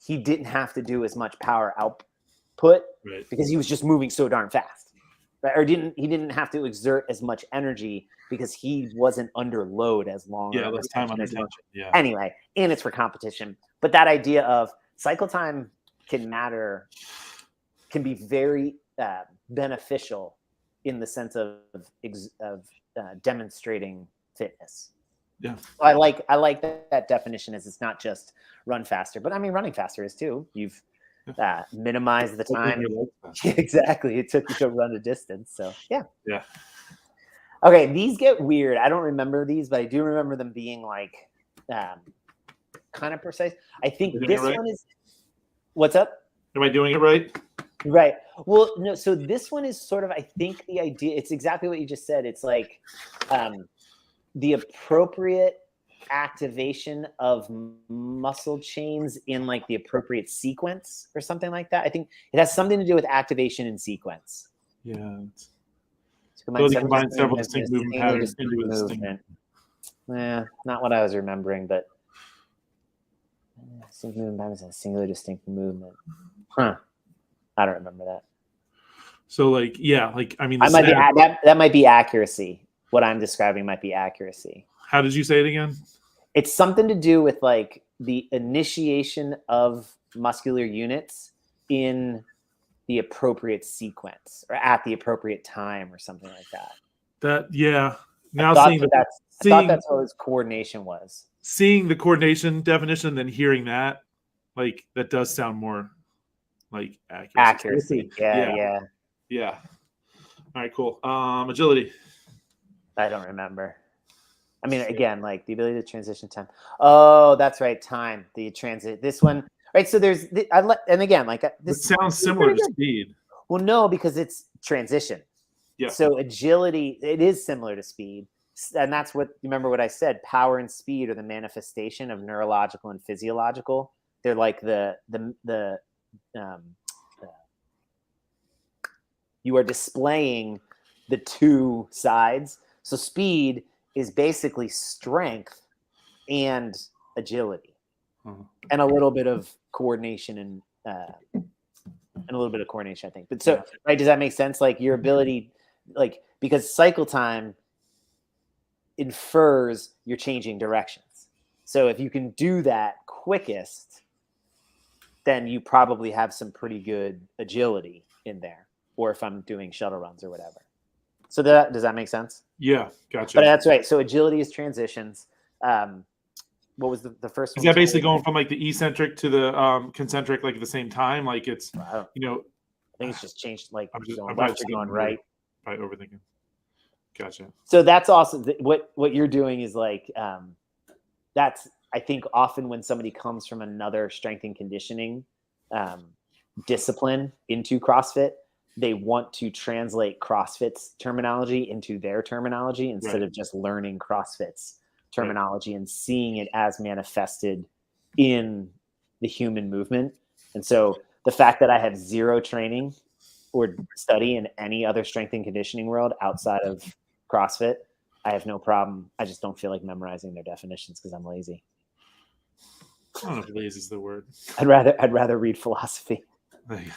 he didn't have to do as much power output because he was just moving so darn fast, right? Or he didn't have to exert as much energy because he wasn't under load as long. Yeah, less time under tension. Yeah. Anyway, and it's for competition. But that idea of cycle time can be very beneficial in the sense of demonstrating fitness. Yeah, I like that definition. Is it's not just run faster, but I mean running faster is too. You've minimized the time. Exactly, it took you to run a distance. So yeah. Okay, these get weird. I don't remember these, but I do remember them being like kind of precise. I think this one is. What's up? Am I doing it right? Right. Well, no. So this one is sort of, I think the idea, it's exactly what you just said. It's like the appropriate activation of muscle chains in like the appropriate sequence or something like that. I think it has something to do with activation and sequence. Yeah. Combine several distinct movement patterns into a distinct. Yeah, not what I was remembering, but distinct movement patterns and a singular distinct movement. Huh. I don't remember that. So like, yeah, like, I mean, that might be accuracy. What I'm describing might be accuracy. How did you say it again? It's something to do with like the initiation of muscular units in the appropriate sequence or at the appropriate time or something like that. Now I thought that's what his coordination was. Seeing the coordination definition, then hearing that, like that does sound more like accuracy. Yeah. All right, cool. Agility. I don't remember. I mean, again, like the ability to transition time. Oh, that's right, time. The transit. This one, right? So there's, and again, like this sounds similar to speed. Well, no, because it's transition. Yeah. So agility, it is similar to speed, and that's what you remember what I said. Power and speed are the manifestation of neurological and physiological. They're like you are displaying the two sides. So speed is basically strength and agility, and a little bit of coordination and a little bit of coordination, I think. But so, right, does that make sense? Like your ability, like because cycle time infers you're changing directions. So if you can do that quickest, then you probably have some pretty good agility in there. Or if I'm doing shuttle runs or whatever. So does that make sense? Yeah, gotcha. But that's right. So agility is transitions. What was the first one? Is that basically going from like the eccentric to the concentric like at the same time? Like it's, I think it's just changed, like I'm going probably left or going right. Probably overthinking. Gotcha. So that's also what you're doing is like that's, I think, often when somebody comes from another strength and conditioning discipline into CrossFit, they want to translate CrossFit's terminology into their terminology instead of just learning CrossFit's terminology and seeing it as manifested in the human movement. And so the fact that I have zero training or study in any other strength and conditioning world outside of CrossFit, I have no problem. I just don't feel like memorizing their definitions because I'm lazy. I don't know if lazy is the word. I'd rather read philosophy. There you go.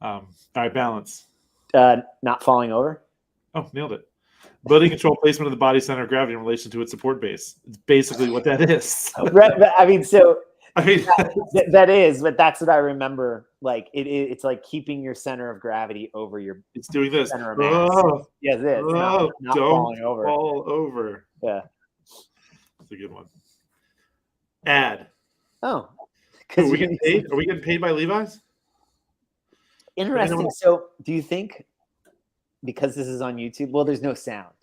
All right, balance. Not falling over. Oh, nailed it. Ability to control placement of the body center of gravity in relation to its support base. It's basically what that is. Right. I mean, so I mean, that is, but that's what I remember. Like it's like keeping your center of gravity over your. It's doing this. Center of mass. Oh, yes, it is. Oh, Not don't falling over. fall over. Yeah, that's a good one. Ad. Oh, are we getting paid? Are we getting paid by Levi's? Interesting. So, do you think because this is on YouTube? Well, there's no sound.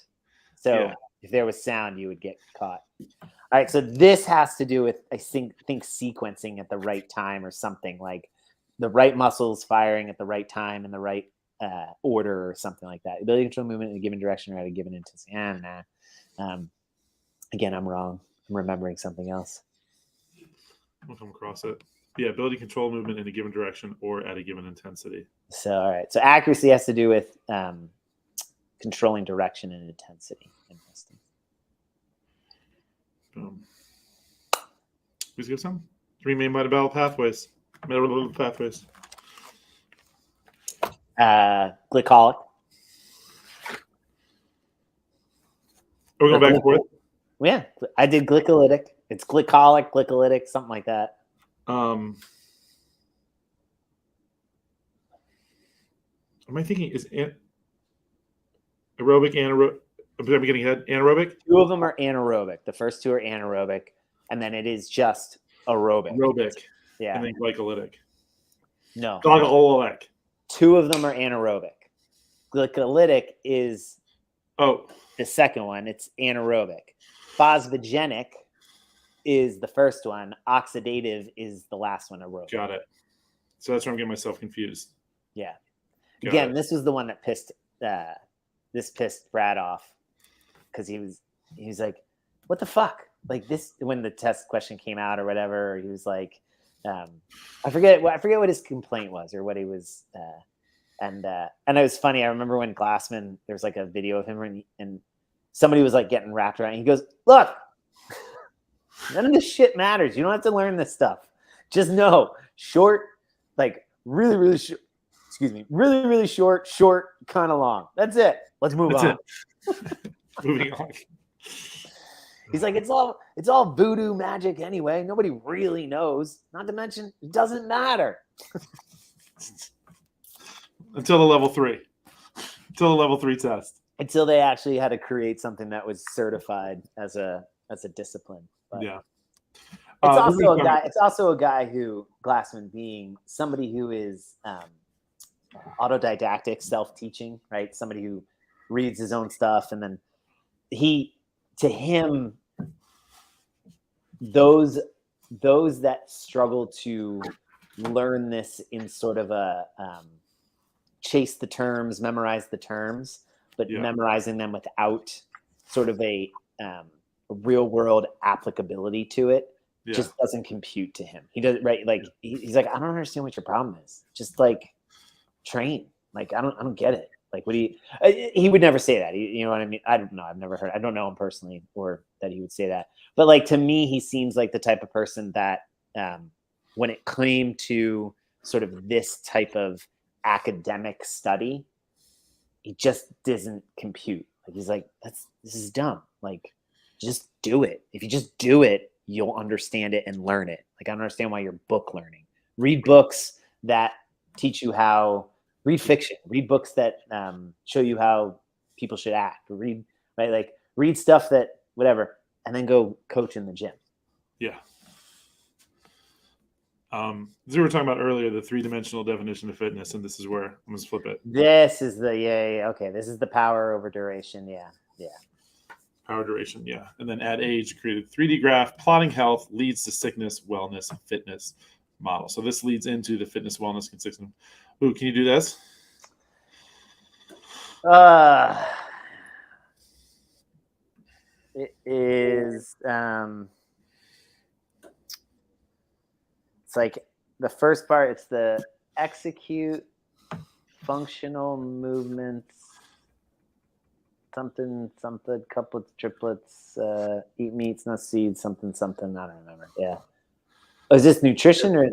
So, if there was sound, you would get caught. All right. So this has to do with I think sequencing at the right time or something, like the right muscles firing at the right time in the right order or something like that. Ability to control movement in a given direction or at a given intensity. Again, I'm wrong. I'm remembering something else. I'll come across it. Yeah, ability to control movement in a given direction or at a given intensity. So, all right. So accuracy has to do with controlling direction and intensity. Interesting. Boom. Who's got some? 3 main metabolic pathways. Metabolic pathways. Glycolic. Are we going back and forth? Yeah, I did glycolytic. It's glycolic, glycolytic, something like that. Am I thinking is aerobic, anaerobic? I'm getting ahead. Anaerobic? 2 of them are anaerobic. The first 2 are anaerobic, and then it is just aerobic. Aerobic. Yeah. And then glycolytic. No. Glycolytic. 2 of them are anaerobic. Glycolytic is the second one. It's anaerobic. Phosphogenic is the first one. Oxidative is the last one, aerobic. Got it. So that's where I'm getting myself confused. Yeah. Again, this was the one that pissed Brad off because he was like, "What the fuck?" Like this when the test question came out or whatever. He was like, I forget what his complaint was or what he was. And it was funny. I remember when Glassman, there's like a video of him and somebody was like getting wrapped around. He goes, "Look, none of this shit matters. You don't have to learn this stuff. Just know short, like really, really short. Excuse me, really, really short, kind of long. That's it. Let's move on." Moving on. He's like, it's all voodoo magic anyway. Nobody really knows. Not to mention, it doesn't matter. Until the level 3. Until the level 3 test. Until they actually had to create something that was certified as a discipline. But yeah. It's also a guy who, Glassman being somebody who is autodidactic, self-teaching, right? Somebody who reads his own stuff, and then to him, those that struggle to learn this in sort of a chase the terms, memorize the terms, but memorizing them without sort of a real world applicability to it just doesn't compute to him. He does right. Like he's like, I don't understand what your problem is. Just like train. Like I don't get it. Like what do you? He would never say that. You know what I mean? I don't know. I've never heard. I don't know him personally, or that he would say that. But like to me, he seems like the type of person that, when it came to sort of this type of academic study, he just doesn't compute. Like he's like, this is dumb. Like, just do it. If you just do it, you'll understand it and learn it. Like I don't understand why you're book learning. Read books that teach you how. Read fiction. Read books that show you how people should act. Read stuff that whatever, and then go coach in the gym. Yeah. This we were talking about earlier, the 3-dimensional definition of fitness, and this is where I'm going to flip it. This is the okay. This is the power over duration. Yeah. Power duration, yeah. And then at age, created 3D graph, plotting health leads to sickness, wellness, fitness model. So this leads into the fitness, wellness, consistent. Ooh, can you do this? It is it's like the first part, it's the execute functional movements, something, couplets, triplets, eat meats, not seeds, something. I don't remember. Yeah. Oh, is this nutrition or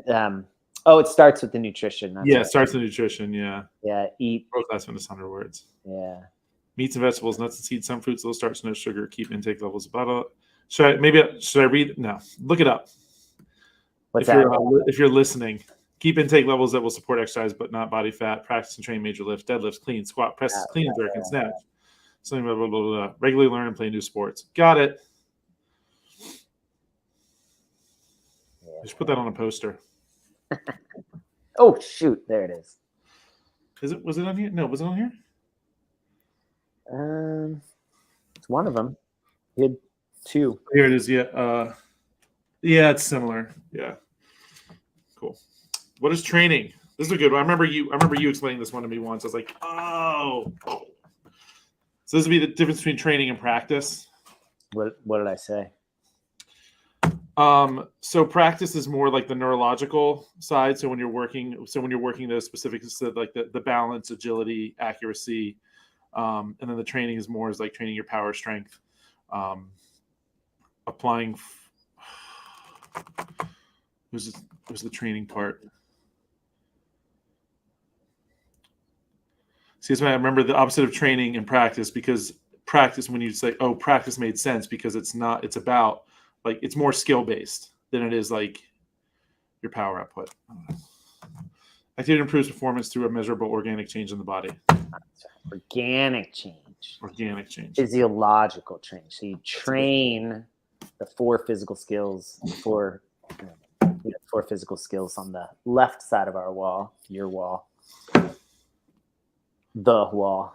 it starts with the nutrition. Yeah, it starts with nutrition, yeah. Yeah, eat. Both last one is 100 words. Yeah. Meats and vegetables, nuts and seeds, some fruits, low starch, no sugar, keep intake levels about. Should I read? No, look it up. What's if you're listening, keep intake levels that will support exercise but not body fat. Practice and train major lifts, deadlifts, clean, squat, presses, clean and jerk, and snatch. Something blah, blah, blah, blah. Regularly learn and play new sports. Got it. Yeah. Just put that on a poster. Oh shoot! There it is. Was it on here? No, was it on here? It's one of them. You had 2. Here it is. Yeah. Yeah, it's similar. Yeah. Cool. What is training? This is a good one. I remember you explaining this one to me once. I was like, oh. So this would be the difference between training and practice. What did I say? So practice is more like the neurological side. So when you're working those specifics, so like the balance, agility, accuracy, and then the training is more like training your power, strength, applying. Was the training part? See, that's why I remember the opposite of training and practice, because practice, when you say, oh, practice made sense because it's about like, it's more skill based than it is like your power output. Activity improves performance through a measurable organic change in the body. Organic change. Physiological change. So you train the 4 physical skills, 4 physical skills on the left side of our wall, your wall. The wall.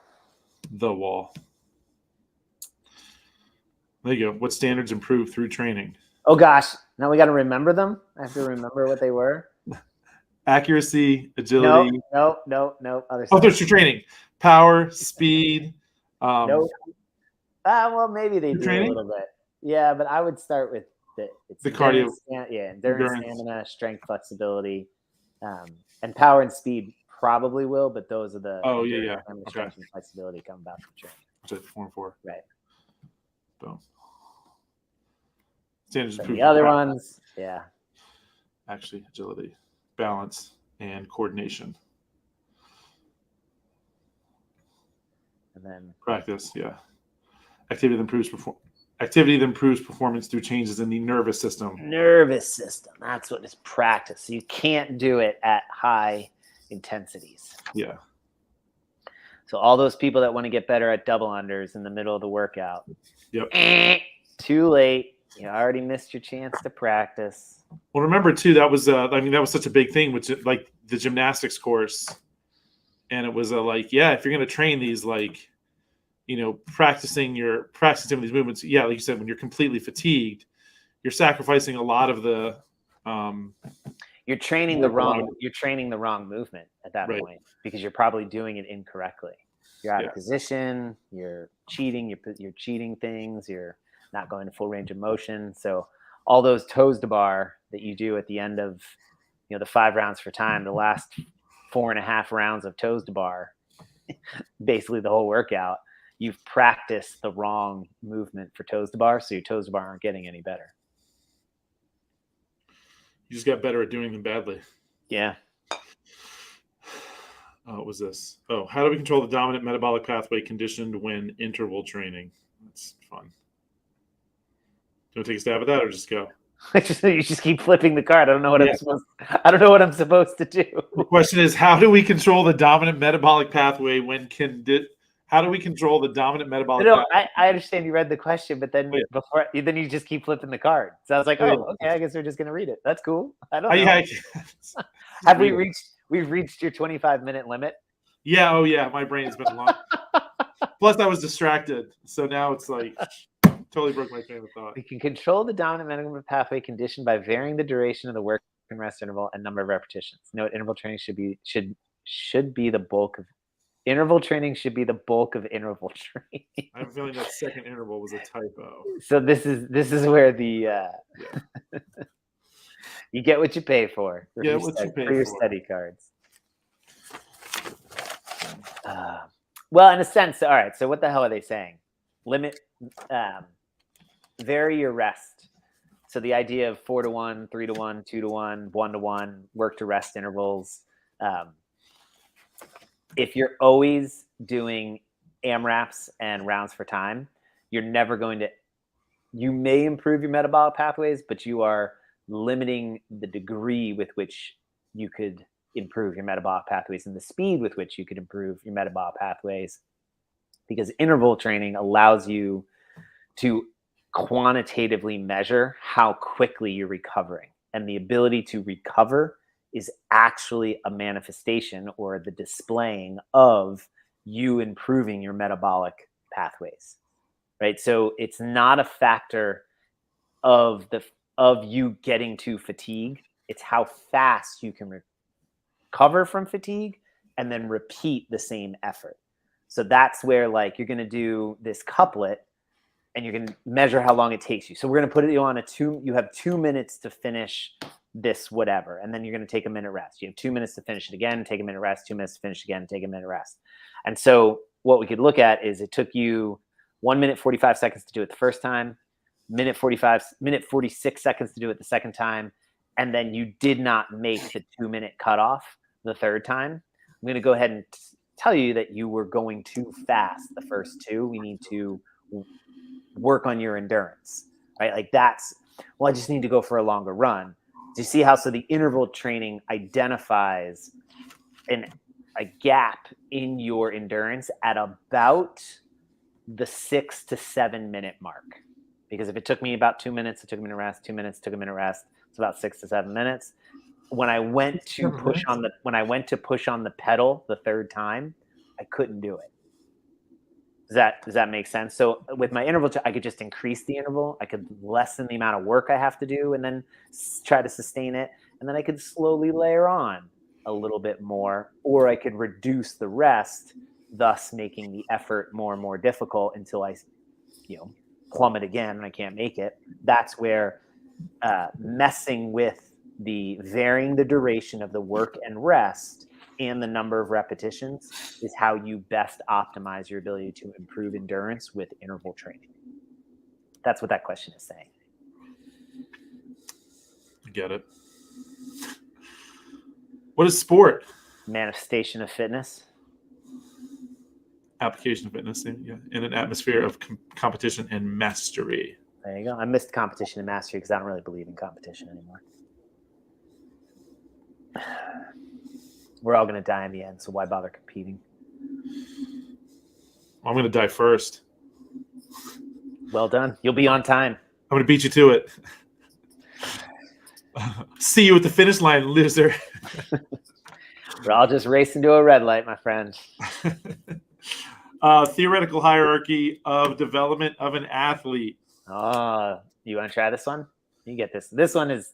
There you go. What standards improve through training? Oh gosh, now we got to remember them. I have to remember what they were. Accuracy, agility. No. Other stuff. There's your training. Power, speed. Nope. Well, maybe they do training? A little bit. Yeah, but I would start with the cardio. Endurance, stamina, strength, flexibility, and power and speed probably will, but those are the strength and flexibility come about from training. Which I perform for. Right. Boom. Standards so the other ones, yeah. Actually, agility, balance, and coordination. And then practice, yeah. Activity that improves performance through changes in the nervous system. That's what is practice. You can't do it at high intensities. Yeah. So all those people that want to get better at double unders in the middle of the workout. Yep. Too late. You already missed your chance to practice. Well, remember too, that was that was such a big thing, which like the gymnastics course. And it was if you're going to train these, practicing some of these movements. Yeah. Like you said, when you're completely fatigued, you're sacrificing a lot of the, you're training the wrong movement at that point, because you're probably doing it incorrectly. You're out of position. You're cheating. You're cheating things. You're not going to full range of motion. So all those toes to bar that you do at the end of, the 5 rounds for time, the last 4.5 rounds of toes to bar, basically the whole workout, you've practiced the wrong movement for toes to bar. So your toes to bar aren't getting any better. You just got better at doing them badly. Yeah. Oh, what was this? Oh, how do we control the dominant metabolic pathway conditioned when interval training? That's fun. Do you want to take a stab at that or just go? You just keep flipping the card. I don't know what I'm supposed to do. The question is, how do we control the dominant metabolic pathway when How do we control the dominant metabolic No, pathway? I understand you read the question, but then Oh, yeah. then you just keep flipping the card. So I was like, Oh, yeah. oh, okay, I guess we're just gonna read it. That's cool. I don't know. Yeah, Have we we've reached your 25-minute limit? yeah, oh yeah, my brain's been long. Plus, I was distracted, so now it's like totally broke my train of thought. We can control the dominant metabolic pathway condition by varying the duration of the work and rest interval and number of repetitions. Note interval training should be the bulk of interval training should be the bulk of interval training. I have a feeling that second interval was a typo. So this is where the you get what you pay for. For Yeah, your what you pay for your for. study cards. Well, in a sense, all right. So what the hell are they saying? Limit, vary your rest. So the idea of 4-to-1, 3-to-1, 2-to-1, 1-to-1, work to rest intervals. If you're always doing AMRAPs and rounds for time, you're never going to. You may improve your metabolic pathways, but you are limiting the degree with which you could improve your metabolic pathways and the speed with which you could improve your metabolic pathways, because interval training allows you to quantitatively measure how quickly you're recovering, and the ability to recover is actually a manifestation or the displaying of you improving your metabolic pathways, right? So it's not a factor of you getting to fatigue. It's how fast you can recover from fatigue and then repeat the same effort. So that's where, like, you're going to do this couplet and you're going to measure how long it takes you. So we're going to put you on you have 2 minutes to finish this whatever, and then you're going to take a minute rest. You have 2 minutes to finish it again, take a minute rest, 2 minutes to finish again, take a minute rest. And so what we could look at is it took you 1 minute 45 seconds to do it the first time, minute 46 seconds to do it the second time, and then you did not make the 2 minute cutoff the third time. I'm going to go ahead and tell you that you were going too fast the first two. We need to work on your endurance, right? Like that's, well, I just need to go for a longer run. Do you see how, so the interval training identifies a gap in your endurance at about the 6 to 7 minute mark? Because if it took me about 2 minutes, it took a minute rest, 2 minutes, took a minute rest, it's about 6 to 7 minutes. When I went to push on the pedal the third time, I couldn't do it. Does that make sense? So with my interval, I could just increase the interval. I could lessen the amount of work I have to do and then try to sustain it. And then I could slowly layer on a little bit more, or I could reduce the rest, thus making the effort more and more difficult until I, plummet again and I can't make it. That's where messing with varying the duration of the work and rest and the number of repetitions is how you best optimize your ability to improve endurance with interval training. That's what that question is saying. I get it. What is sport? Manifestation of fitness. Application of fitness, yeah, in an atmosphere of competition and mastery. There you go. I missed competition and mastery because I don't really believe in competition anymore. We're all going to die in the end, so why bother competing? I'm going to die first. Well done. You'll be on time. I'm going to beat you to it. See you at the finish line, loser. We're all just racing to a red light, my friend. Theoretical hierarchy of development of an athlete. Oh, you want to try this one? You get this. This one is,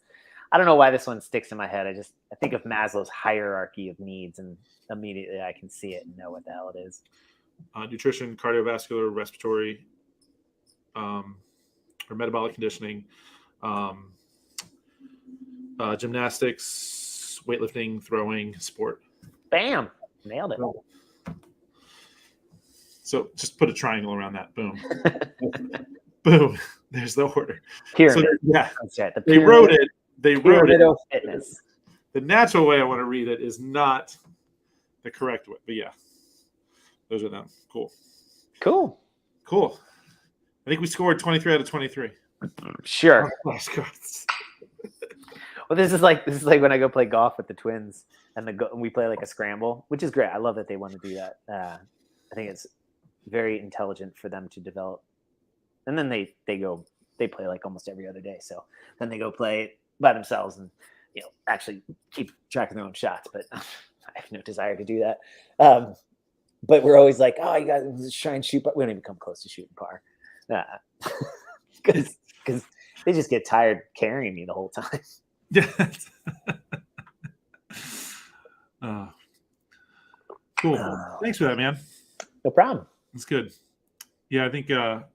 I don't know why this one sticks in my head. I think of Maslow's hierarchy of needs, and immediately I can see it and know what the hell it is. Nutrition, cardiovascular, respiratory, or metabolic conditioning, gymnastics, weightlifting, throwing, sport. Bam! Nailed it. So just put a triangle around that. Boom. Boom. There's the order. Pyramid. So, yeah. That's right. They wrote it. Of fitness. The natural way I want to read it is not the correct way. But yeah, those are them. Cool. I think we scored 23 out of 23. Sure. Flashcards. Well, this is like when I go play golf with the twins and we play like a scramble, which is great. I love that they want to do that. I think it's very intelligent for them to develop. And then they play like almost every other day. So then they go play by themselves and, actually keep track of their own shots. But I have no desire to do that. But we're always like, oh, you guys try and shoot, but we don't even come close to shooting par. Because they just get tired carrying me the whole time. Yeah. Cool. Thanks for that, man. No problem. It's good. Yeah, I think I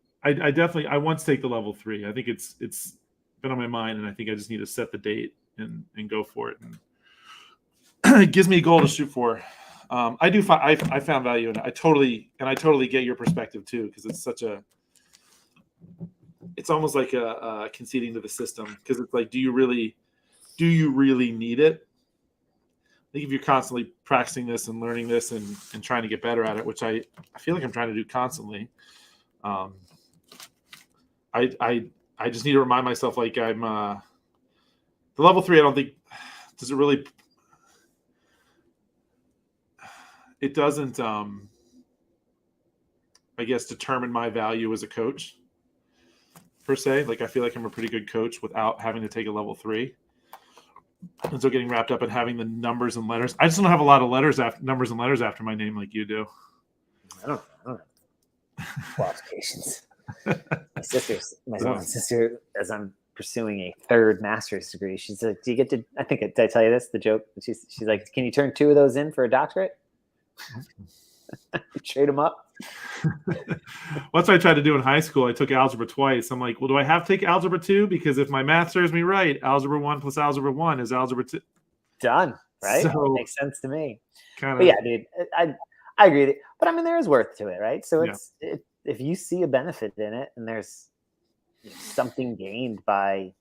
definitely want to take the level 3. I think it's been on my mind, and I think I just need to set the date and go for it. And it gives me a goal to shoot for. I found value in it. I totally get your perspective too, because it's it's almost like a conceding to the system, because it's like, do you really need it? I think if you're constantly practicing this and learning this and trying to get better at it, which I feel like I'm trying to do constantly, I just need to remind myself, like, I'm the level 3. I don't think does it really. It doesn't, I guess, determine my value as a coach, per se. Like, I feel like I'm a pretty good coach without having to take a level 3. And so getting wrapped up in having the numbers and letters. I just don't have a lot of numbers and letters after my name like you do. I don't have qualifications. My sister, as I'm pursuing a 3rd master's degree, she's like, do you get to, did I tell you this, the joke? She's like, can you turn 2 of those in for a doctorate? Trade them up. That's what I tried to do in high school. I took algebra twice. I'm like, well, do I have to take algebra 2? Because if my math serves me right, algebra 1 plus algebra 1 is algebra 2. Done, right? So, makes sense to me. But yeah, dude, I agree with it. But I mean, there is worth to it, right? So if you see a benefit in it, and there's something gained by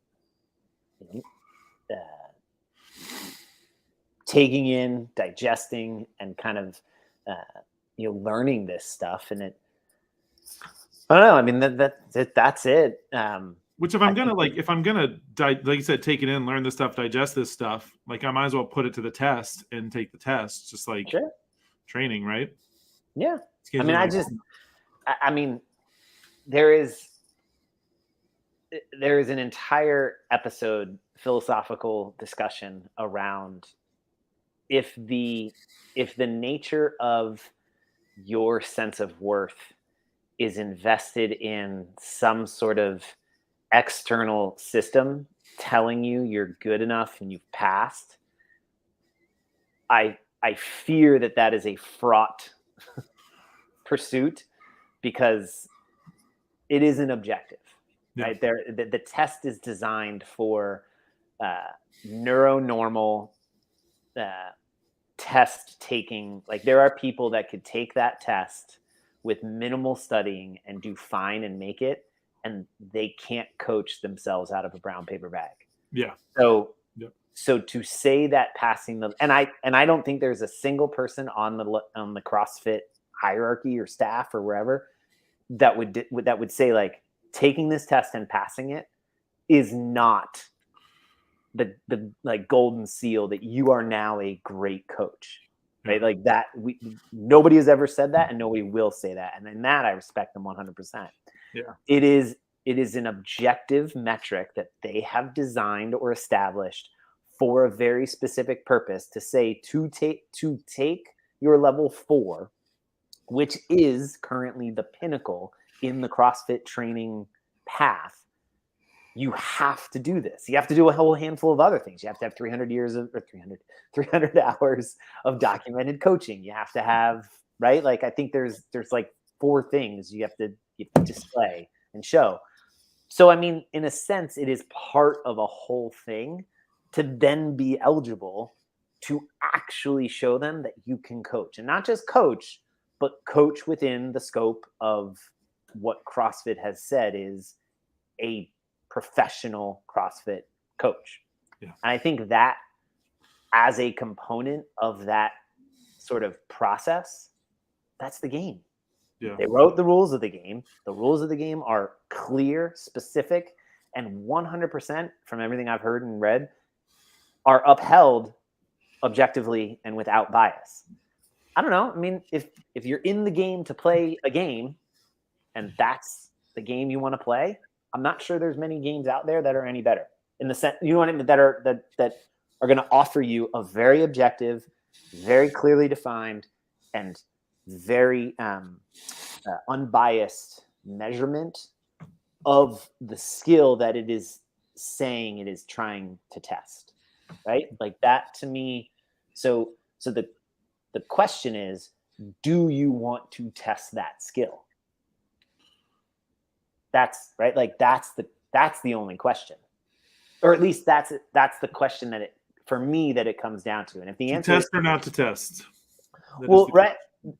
taking in, digesting, and kind of learning this stuff, and I don't know. I mean, that's it. Which if I'm gonna like you said, take it in, learn this stuff, digest this stuff, like I might as well put it to the test and take the test, just like training, right? Yeah. I mean, there is an entire episode philosophical discussion around if the nature of your sense of worth is invested in some sort of external system telling you you're good enough and you've passed, I fear that is a fraught pursuit, because it isn't objective, right? The test is designed for neuronormal test taking. Like, there are people that could take that test with minimal studying and do fine and make it, and they can't coach themselves out of a brown paper bag. Yeah. So to say that passing and I don't think there's a single person on the CrossFit hierarchy or staff or wherever that would say, like, taking this test and passing it is not the like golden seal that you are now a great coach, right? Like that, nobody has ever said that, and nobody will say that. And in that, I respect them 100%. Yeah. It is an objective metric that they have designed or established for a very specific purpose, to say to take your level 4, which is currently the pinnacle in the CrossFit training path. You have to do this. You have to do a whole handful of other things. You have to have 300 hours of documented coaching. You have to have, right? Like, I think there's like 4 things you have to display and show. So, I mean, in a sense, it is part of a whole thing to then be eligible to actually show them that you can coach, and not just coach, but coach within the scope of what CrossFit has said is a professional CrossFit coach. Yeah. And I think that as a component of that sort of process, that's the game. Yeah. They wrote the rules of the game. The rules of the game are clear, specific, and 100%, from everything I've heard and read, are upheld objectively and without bias. I don't know. I mean, if you're in the game to play a game, and that's the game you want to play, I'm not sure there's many games out there that are any better in the sense, you know what I mean, that are going to offer you a very objective, very clearly defined, and very unbiased measurement of the skill that it is saying it is trying to test, right? Like that to me. So the question is, do you want to test that skill? That's right. Like that's the only question, or at least that's the question that for me that it comes down to. And if the answer test or not to test, well, right.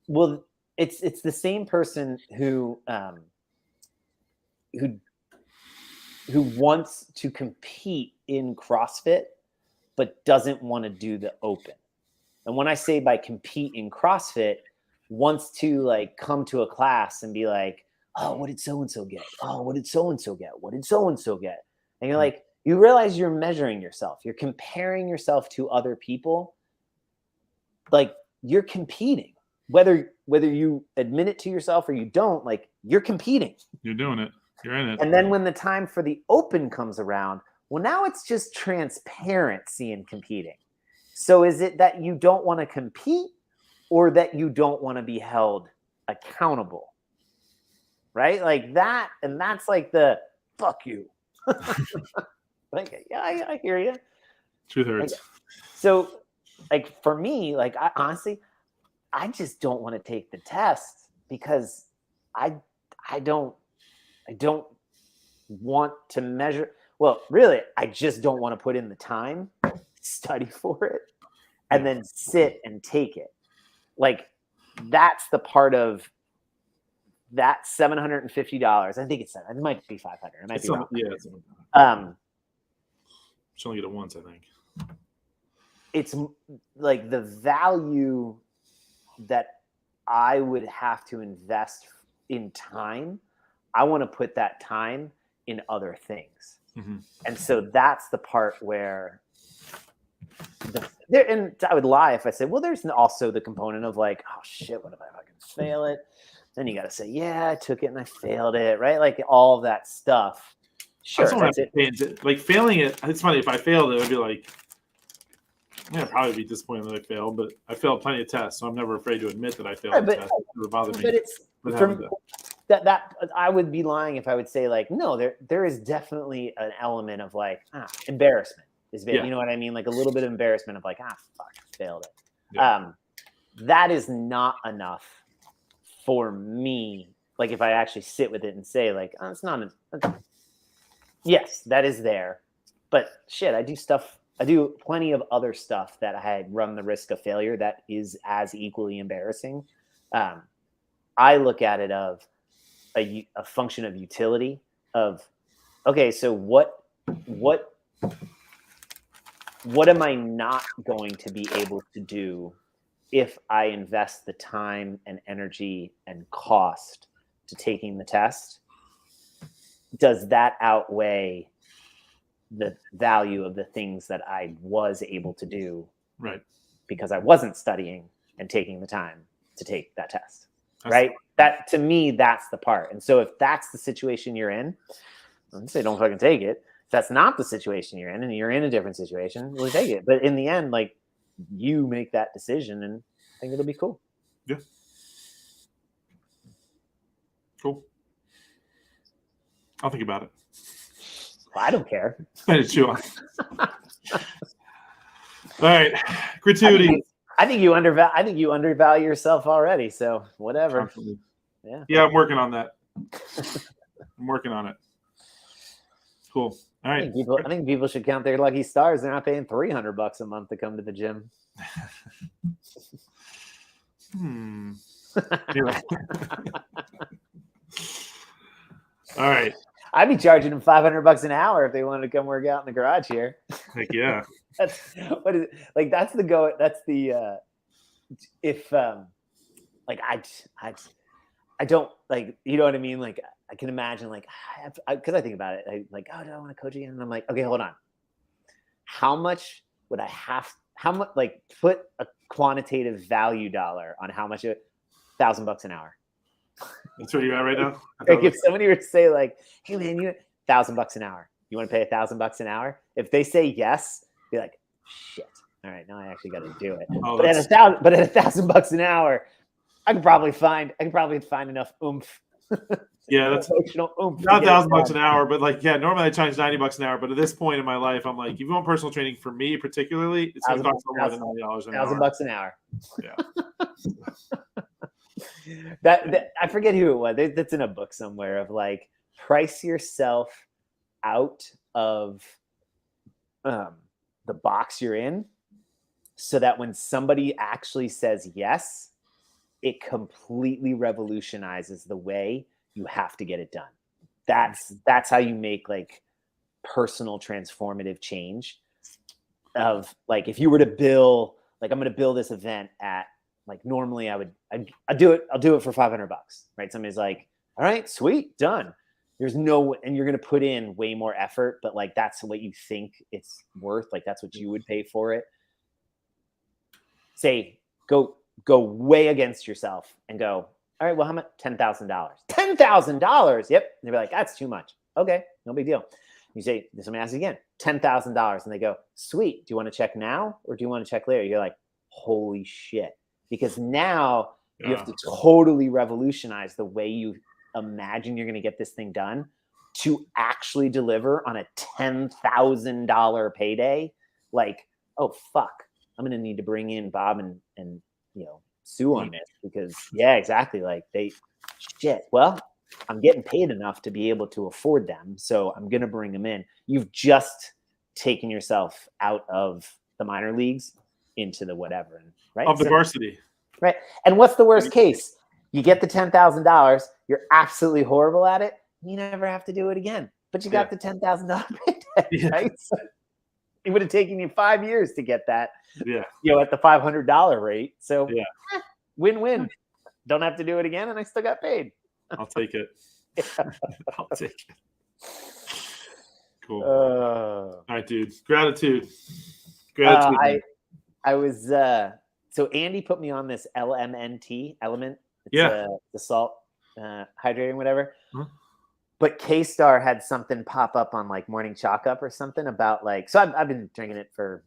Well, it's the same person who wants to compete in CrossFit but doesn't want to do the open. And when I say by compete in CrossFit, wants to like come to a class and be like, oh, what did so-and-so get? Oh, what did so-and-so get? What did so-and-so get? And you're like, you realize you're measuring yourself. You're comparing yourself to other people. Like you're competing, whether you admit it to yourself or you don't, like you're competing. You're doing it. You're in it. And then when the time for the open comes around, well, now it's just transparency and competing. So is it that you don't want to compete or that you don't want to be held accountable? Right? Like that. And that's like the fuck you. Like, yeah, I hear you. Truth hurts. Like, so like for me, like I honestly, I just don't want to take the test because I don't want to measure. Well, really, I just don't want to put in the time, study for it, and then sit and take it. Like that's the part of that $750. I think it might be $500. It might be wrong. Yeah. Should only get it once, I think. It's like the value that I would have to invest in time. I want to put that time in other things. Mm-hmm. And so that's the part where and I would lie if I said, well, there's also the component of like, oh shit, what if I fucking fail it? Then you got to say, yeah, I took it and I failed it, right? Like all of that stuff. Sure. That's it. Like failing it, it's funny. If I failed it, I'd be like, yeah, I'd probably be disappointed that I failed, but I failed plenty of tests, so I'm never afraid to admit that I failed a test. It never bothered me. But it's that I would be lying if I would say like, no, there is definitely an element of like embarrassment. You know what I mean? Like a little bit of embarrassment of like, fuck, I failed it. Yeah. That is not enough for me. Like if I actually sit with it and say like, oh, it's not. Yes, that is there, but shit, I do plenty of other stuff that I run the risk of failure that is as equally embarrassing. I look at it of a function of utility of, okay, so what am I not going to be able to do if I invest the time and energy and cost to taking the test? Does that outweigh the value of the things that I was able to do, right? Because I wasn't studying and taking the time to take that test, right? That to me, that's the part. And so if that's the situation you're in, I'm say don't fucking take it. If that's not the situation you're in and you're in a different situation, we'll take it. But in the end, like you make that decision and I think it'll be cool. Yeah. Cool. I'll think about it. Well, I don't care. I chew on. All right, gratuity. I think you undervalue yourself already. So whatever. Constantly. Yeah, I'm working on that. I'm working on it. Cool. All right. I think people should count their lucky stars. They're not paying $300 a month to come to the gym. All right. I'd be charging them $500 an hour if they wanted to come work out in the garage here. Heck yeah. That's what is it? Like that's the if like I don't like, you know what I mean? Like I can imagine like because I think about it, I like, oh, do I want to coach again? And I'm like, okay, hold on. How much would I have how much, like, put a quantitative value dollar on how much $1,000 an hour. That's where you're at right now. Like if somebody were to say like, hey man, you $1,000 an hour. You want to pay $1,000 an hour? If they say yes, be like, shit. All right, now I actually got to do it. Oh, but at $1,000 an hour, I could probably find enough oomph. Yeah, that's emotional oomph. not $1,000 an hour, but like, yeah, normally I charge $90 an hour. But at this point in my life, I'm like, if you want personal training for me particularly, it's going to cost more than $90 an hour. $1,000 an hour. Yeah. that I forget who it was. That's in a book somewhere of like, price yourself out of the box you're in, so that when somebody actually says yes, it completely revolutionizes the way you have to get it done. That's how you make like personal transformative change. Of like, if you were to build, like, I'm going to build this event at, like, normally I'll do it for $500, right? Somebody's like, all right, sweet, done. There's no, and you're going to put in way more effort, but like, that's what you think it's worth. Like, that's what you would pay for it. Say, go way against yourself and go, all right, well, how much? $10,000. $10,000. Yep. And they'll be like, that's too much. Okay, no big deal. You say, somebody asks again, $10,000. And they go, sweet. Do you want to check now or do you want to check later? You're like, holy shit. Because now you have to totally revolutionize the way you imagine you're going to get this thing done to actually deliver on a $10,000 payday. Like, oh, fuck. I'm going to need to bring in Bob and Sue on this because, yeah, exactly. Like, well, I'm getting paid enough to be able to afford them. So I'm going to bring them in. You've just taken yourself out of the minor leagues into the whatever, right? Of the varsity. Right. And what's the worst case? You get the $10,000. You're absolutely horrible at it. You never have to do it again. But you got the $10,000 payday, right? So it would have taken you 5 years to get that. Yeah. At the $500 rate. So win-win. Don't have to do it again, and I still got paid. I'll take it. I'll take it. Cool. All right, dude. Gratitude. I was so Andy put me on this LMNT element. It's, the salt hydrating, whatever. Huh? But K-Star had something pop up on like Morning Chalk Up or something about like, so I've been drinking it for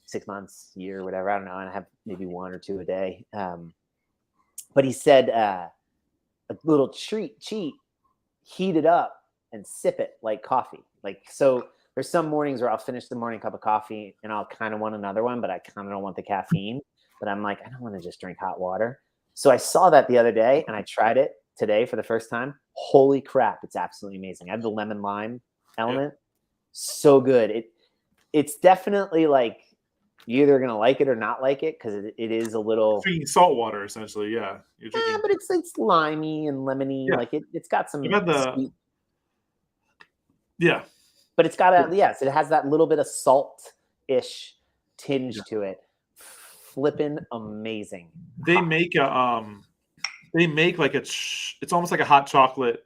6 months, year, whatever. I don't know. And I have maybe one or two a day. But he said a little cheat, heat it up and sip it like coffee. Like, so there's some mornings where I'll finish the morning cup of coffee and I'll kind of want another one, but I kind of don't want the caffeine. But I'm like, I don't want to just drink hot water. So I saw that the other day and I tried it today for the first time. Holy crap. It's absolutely amazing. I have the lemon lime element. So good. It's definitely like, you're either going to like it or not like it because it is a little drinking salt water essentially. Yeah. You're drinking... but it's limey and lemony. Like it's got some sweet. Yeah. But it's got it has that little bit of salt-ish tinge to it. Flippin' amazing. They make like it's almost like a hot chocolate.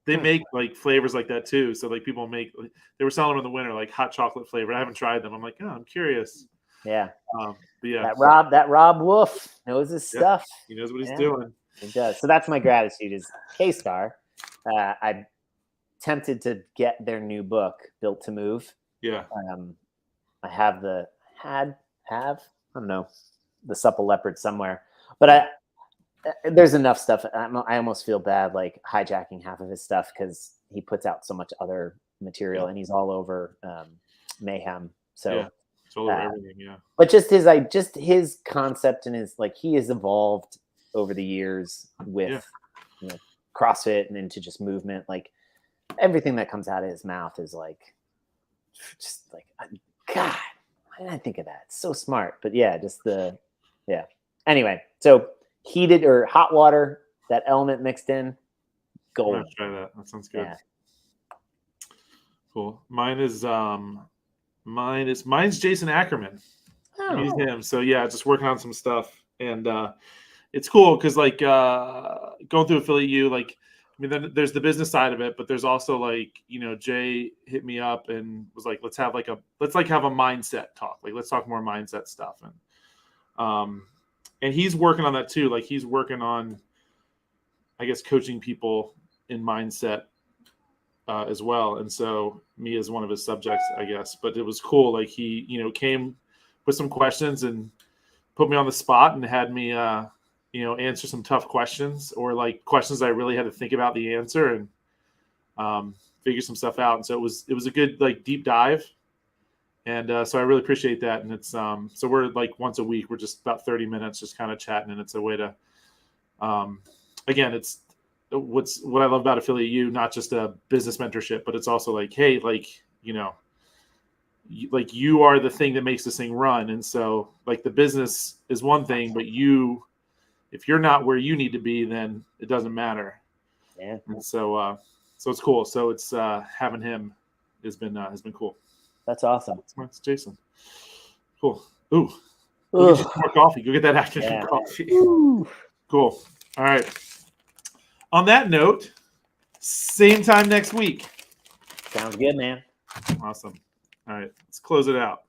They make like flavors like that too. So like people make, they were selling them in the winter, like hot chocolate flavor. I haven't tried them. I'm like, I'm curious. Yeah. But yeah. That Rob Wolf knows his stuff. He knows what he's doing. He does. So that's my gratitude is K-Star. I tempted to get their new book, Built to Move. Yeah. I have I don't know, the Supple Leopard somewhere, but there's enough stuff. I almost feel bad like hijacking half of his stuff because he puts out so much other material and he's all over Mayhem. So it's all over everything. Yeah. But just his concept and his, like, he has evolved over the years with CrossFit and into just movement. Like everything that comes out of his mouth is like, just like, God, why didn't I think of that? It's so smart. But anyway, so heated or hot water, that element mixed in, gold. I'll try that. That sounds good. Yeah. Cool. Mine's Jason Ackerman. Oh. He's him. So yeah, just working on some stuff, and it's cool because like going through Affiliate U, like mean, then there's the business side of it, but there's also like, you know, Jay hit me up and was like, let's have a mindset talk. Like, let's talk more mindset stuff. And he's working on that too. Like, he's working on, I guess, coaching people in mindset as well. And so me is one of his subjects, I guess, but it was cool. Like, he, you know, came with some questions and put me on the spot and had me, you know, answer some tough questions, or like questions I really had to think about the answer and figure some stuff out. And so it was a good, like, deep dive. And so I really appreciate that. And it's, so we're like once a week, we're just about 30 minutes, just kind of chatting. And it's a way to, again, it's what I love about Affiliate U, not just a business mentorship, but it's also like, hey, like, you know, like, you are the thing that makes this thing run. And so, like, the business is one thing, but if you're not where you need to be, then it doesn't matter. Yeah. And so, so it's cool. So it's, having him has been cool. That's awesome. It's Jason. Cool. Ooh. Go get you some more coffee. Go get that afternoon coffee. Ooh. Cool. All right. On that note, same time next week. Sounds good, man. Awesome. All right. Let's close it out.